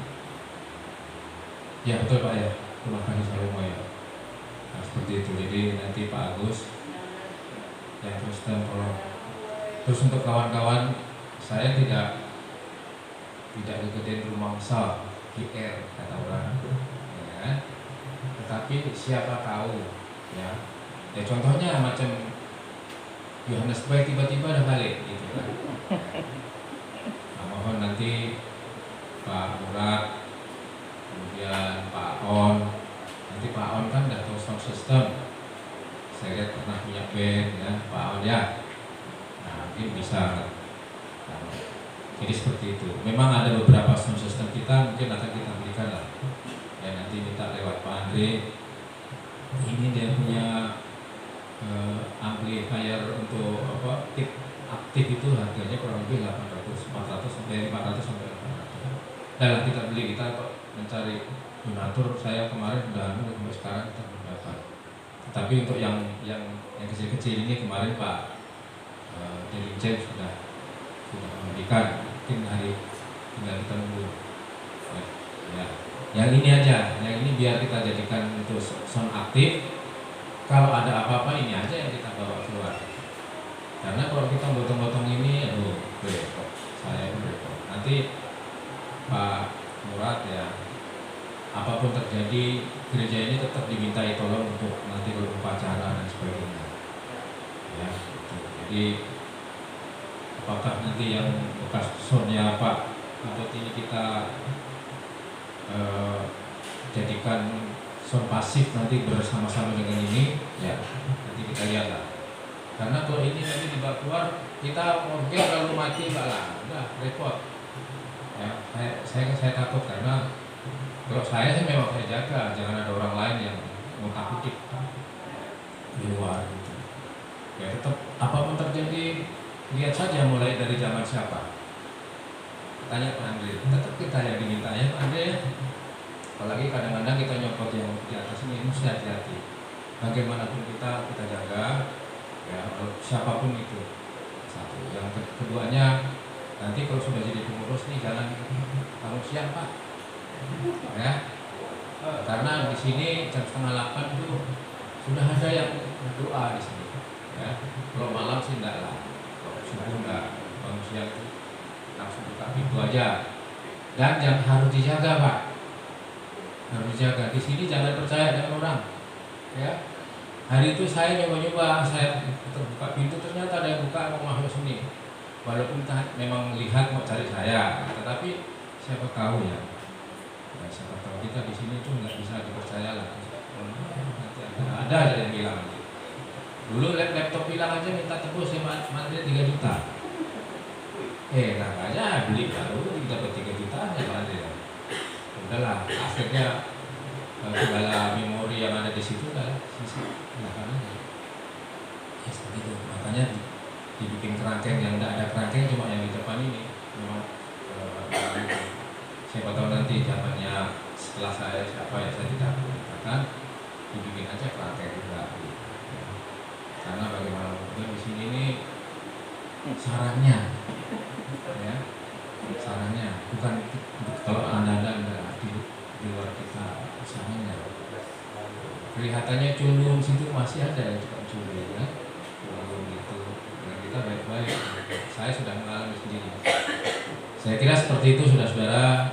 Ya betul Pak ya, Rumah Kasih Salomo ya. Nah, seperti itu. Jadi nanti Pak Agus yang Kristen tolong. Terus untuk kawan-kawan, saya tidak kegedean rumah besar GR kata orang, ya. Tetapi siapa tahu, ya. Ya contohnya macam Yohanes Bay tiba-tiba ada balik, gitu kan. Nah, mohon nanti Pak Murat, kemudian Pak On, nanti Pak On kan udah tahu sound system. Saya lihat pernah punya band, ya Pak On ya. Nah, mungkin bisa. Nah, jadi seperti itu. Memang ada beberapa sound system kita mungkin akan kita berikan lah. Ya nanti minta lewat Pak Andre. Ini dia punya amplifier untuk apa? Tip aktif itu harganya kurang lebih 400 sampai 800. Dalam kita beli, kita mencari donatur. Saya kemarin udah sampai sekarang kita belum dapat. Tapi untuk yang kecil-kecil ini kemarin Pak dari James sudah memberikan. Mungkin hari tinggal kita nunggu. Ya. Yang ini aja, yang ini biar kita jadikan untuk sound aktif. Kalau ada apa-apa ini aja yang kita bawa keluar. Karena kalau kita potong-potong ini, aduh, repot. Saya repot. Nanti Pak Murad ya, apapun terjadi, gereja ini tetap dimintai tolong untuk nanti upacara dan sebagainya. Ya, gitu. Jadi apakah nanti yang bekas soundnya Pak Abot ini kita jadikan sound pasif nanti bersama-sama dengan ini, ya nanti kita lihat lah. Karena kalau ini nanti dibawa keluar, kita mungkin kalau mati lah, udah repot. Ya, saya takut karena kalau saya sih memang saya jaga, jangan ada orang lain yang mentakutkan di luar gitu. Ya tetap apapun terjadi, lihat saja mulai dari zaman siapa. Tanya Pak Andre, tetap kita yang dimintanya Pak Andre. Apalagi kadang-kadang kita nyopot yang di atas ini mesti hati-hati. Bagaimanapun kita jaga, ya siapapun itu. Satu. Yang keduanya, nanti kalau sudah jadi pengurus nih jangan bangun siang Pak. Ya, karena di sini jam 7:30 itu sudah ada yang berdoa di sini. Ya, kalau malam sih enggak lah, kalau subuh enggak, bangun siang itu langsung buka pintu aja. Dan yang harus dijaga Pak, harus dijaga. Di sini jangan percaya dengan orang. Ya, hari itu saya nyoba-nyoba, saya buka pintu ternyata ada yang buka mau masuk sini. Walaupun memang lihat mau cari saya, tetapi siapa tahu ya. Ya, siapa tahu kita di sini tuh nggak bisa dipercaya lah. Nanti ada aja yang bilang. Dulu laptop hilang aja minta tebus sama Andre 3 juta. Nampaknya beli baru dapat 3 juta aja Andre. Udahlah, akhirnya segala memori yang ada di situ kan sisi belakang aja. Ya seperti itu. Makanya dibikin kerangkeng yang tidak ada kerangkeng cuma yang di depan ini. Memang siapa tahu nanti zamannya setelah saya siapa yang saya tidak katakan dibikin aja kerangkeng juga. Karena bagaimanapun di sini ini sarangnya, ya sarangnya bukan kalau anda di luar kita sarangnya. Kelihatannya culun situ masih ada yang tukang curi ya, culun gitu. Dan kita baik-baik. Saya sudah mengalami sendiri. Saya kira seperti itu saudara-saudara,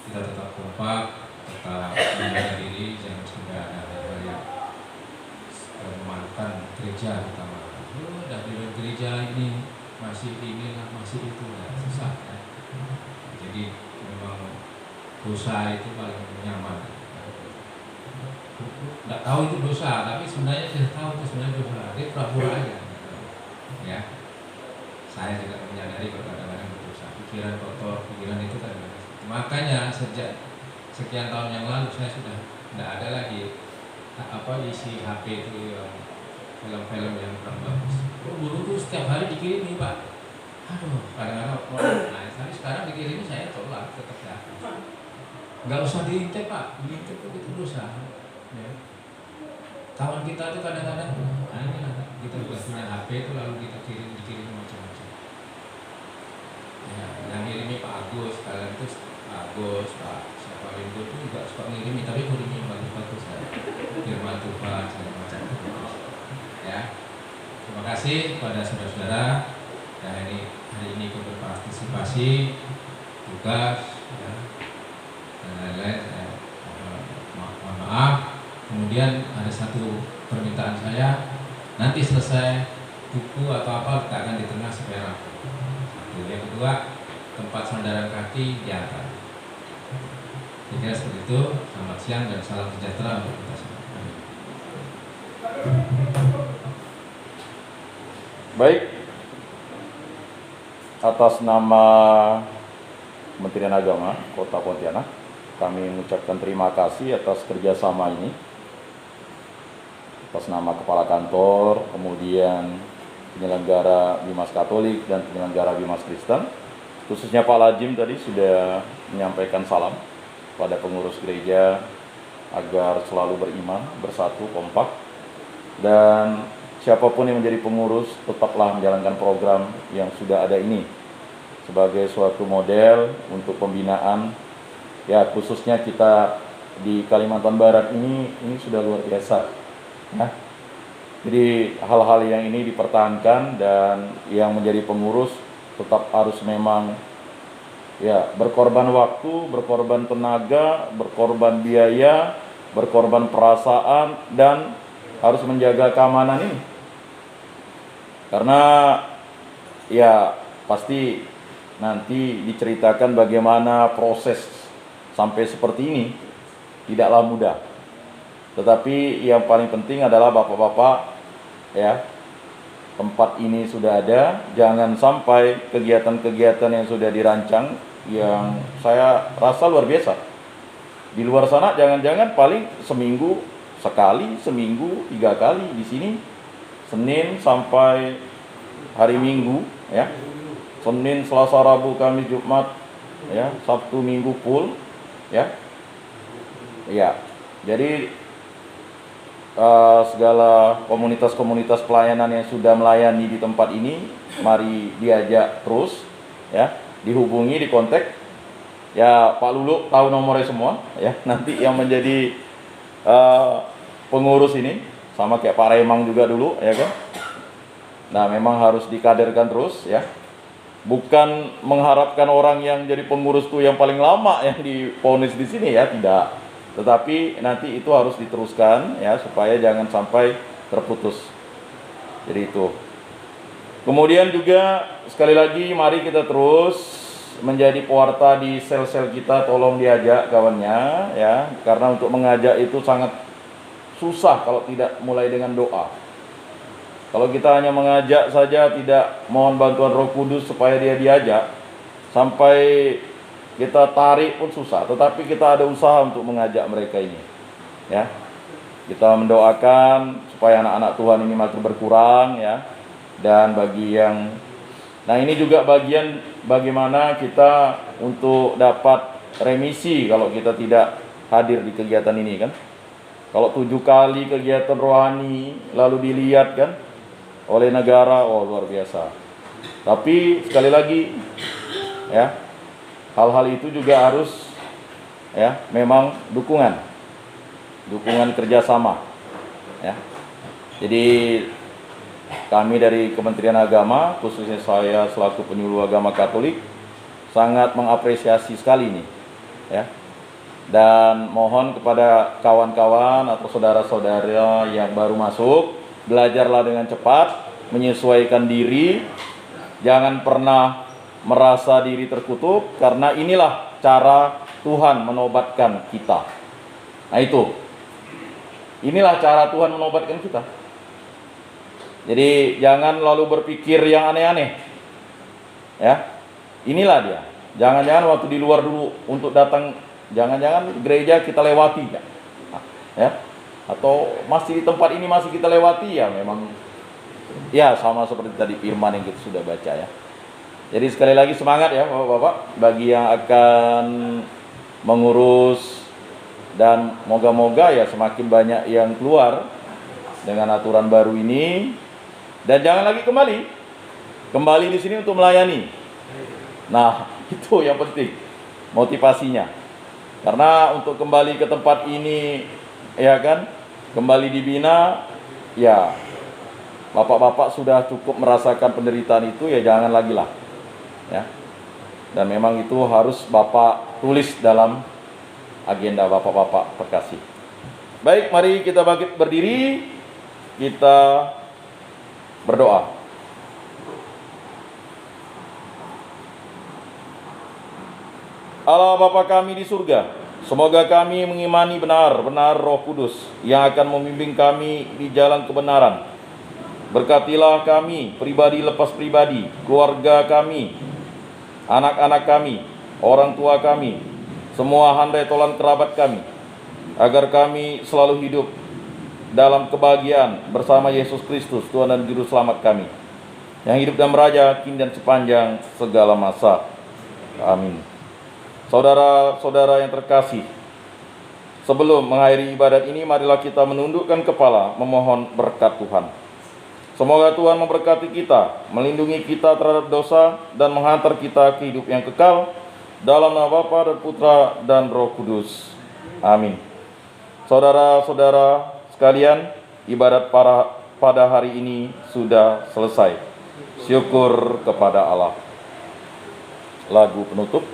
kita tetap kompak, tetap menjaga diri, jangan sampai ada hal-hal yang memalukan gereja terutama. Dari gereja ini masih inilah masih itu ya, susah ya. Jadi memang dosa itu paling nyaman. Nggak tahu itu dosa, tapi sebenarnya sudah tahu itu sebenarnya dosa. Dia pura-pura aja. Ya, saya juga menyadari kalau kadang-kadang berdosa. Pikiran kotor, pikiran itu kan. Makanya sejak sekian tahun yang lalu saya sudah tidak ada lagi isi HP itu yang film-film yang kurang bagus. Dulu tuh setiap hari dikirimi Pak. Aduh, kadang-kadang tapi sekarang dikirimi saya tolak tetap ya. Nggak usah diintip Pak, diintip itu dosa. Ya. Kawan kita tuh kadang-kadang, kita juga punya HP itu lalu kita dikirim macam-macam. Ya, yang ngirimi Pak Agus, kalian itu Pak Agus, Pak siapa Rindu itu juga suka ngirimi, tapi ngirimi yang bagus-bagus ya. Firman Tuhan, macam-macam. Ya, terima kasih kepada saudara-saudara yang hari ini ikut berpartisipasi tugas ya, dan lain-lain. Mohon maaf. Kemudian ada satu permintaan saya, nanti selesai buku atau apa letakkan di tengah supaya rapi. Yang kedua, tempat sandaran kaki diangkat. Jadi seperti itu. Selamat siang dan salam sejahtera untuk kita semua. Baik, atas nama Kementerian Agama Kota Pontianak, kami mengucapkan terima kasih atas kerjasama ini. Atas nama Kepala Kantor, kemudian penyelenggara Bimas Katolik dan penyelenggara Bimas Kristen, khususnya Pak Lajim tadi sudah menyampaikan salam pada pengurus gereja agar selalu beriman, bersatu, kompak, dan siapapun yang menjadi pengurus tetaplah menjalankan program yang sudah ada ini sebagai suatu model untuk pembinaan. Ya, khususnya kita di Kalimantan Barat ini sudah luar biasa. Ya. Jadi hal-hal yang ini dipertahankan dan yang menjadi pengurus tetap harus memang ya berkorban waktu, berkorban tenaga, berkorban biaya, berkorban perasaan, dan harus menjaga keamanan ini. Karena ya pasti nanti diceritakan bagaimana proses sampai seperti ini tidaklah mudah. Tetapi yang paling penting adalah bapak-bapak ya tempat ini sudah ada, jangan sampai kegiatan-kegiatan yang sudah dirancang yang saya rasa luar biasa. Di luar sana jangan-jangan paling seminggu sekali, seminggu 3 kali. Di sini Senin sampai hari Minggu, ya. Senin, Selasa, Rabu, Kamis, Jumat, ya. Sabtu, Minggu full, ya. Ya. Jadi segala komunitas-komunitas pelayanan yang sudah melayani di tempat ini, mari diajak terus, ya. Dihubungi, dikontak. Ya, Pak Lulu tahu nomornya semua, ya. Nanti yang menjadi pengurus ini sama kayak Pak Remang juga dulu, ya kan. Nah, memang harus dikaderkan terus, ya. Bukan mengharapkan orang yang jadi pengurus tuh yang paling lama yang diponis di sini, ya, tidak. Tetapi nanti itu harus diteruskan, ya, supaya jangan sampai terputus. Jadi itu. Kemudian juga sekali lagi mari kita terus menjadi pewarta di sel-sel kita, tolong diajak kawannya, ya, karena untuk mengajak itu sangat susah kalau tidak mulai dengan doa. Kalau kita hanya mengajak saja, tidak mohon bantuan Roh Kudus supaya dia diajak, sampai kita tarik pun susah. Tetapi kita ada usaha untuk mengajak mereka ini, ya. Kita mendoakan supaya anak-anak Tuhan ini makin berkurang, ya. Dan bagi yang, nah ini juga bagian bagaimana kita untuk dapat remisi kalau kita tidak hadir di kegiatan ini, kan. Kalau 7 kali kegiatan rohani lalu dilihat, kan, oleh negara, oh luar biasa. Tapi sekali lagi, ya, hal-hal itu juga harus, ya, memang dukungan kerjasama, ya. Jadi kami dari Kementerian Agama, khususnya saya selaku penyuluh agama Katolik, sangat mengapresiasi sekali ini, ya. Dan mohon kepada kawan-kawan atau saudara-saudara yang baru masuk, belajarlah dengan cepat, menyesuaikan diri, jangan pernah merasa diri terkutuk, karena inilah cara Tuhan menobatkan kita. Nah itu, inilah cara Tuhan menobatkan kita. Jadi jangan lalu berpikir yang aneh-aneh, ya. Inilah dia. Jangan-jangan waktu di luar dulu untuk datang, jangan-jangan gereja kita lewati, ya. Atau masih di tempat ini masih kita lewati, ya memang, ya sama seperti tadi firman yang kita sudah baca, ya. Jadi sekali lagi semangat, ya Bapak-bapak, bagi yang akan mengurus, dan moga-moga ya semakin banyak yang keluar dengan aturan baru ini. Dan jangan lagi kembali di sini untuk melayani. Nah, itu yang penting, motivasinya. Karena untuk kembali ke tempat ini, ya kan, kembali dibina, ya bapak-bapak sudah cukup merasakan penderitaan itu, ya jangan lagi lah, ya. Dan memang itu harus Bapak tulis dalam agenda bapak-bapak terkasih. Baik, mari kita bangkit berdiri, kita berdoa. Allah Bapa kami di surga, semoga kami mengimani benar-benar Roh Kudus yang akan membimbing kami di jalan kebenaran. Berkatilah kami, pribadi lepas pribadi, keluarga kami, anak-anak kami, orang tua kami, semua handai tolan kerabat kami, agar kami selalu hidup dalam kebahagiaan bersama Yesus Kristus, Tuhan dan Juru Selamat kami, yang hidup dan meraja kini dan sepanjang segala masa. Amin. Saudara-saudara yang terkasih, sebelum mengakhiri ibadat ini, marilah kita menundukkan kepala memohon berkat Tuhan. Semoga Tuhan memberkati kita, melindungi kita terhadap dosa, dan menghantar kita ke hidup yang kekal, dalam nama Bapa dan Putra dan Roh Kudus. Amin. Saudara-saudara sekalian, ibadat pada hari ini sudah selesai. Syukur kepada Allah. Lagu penutup.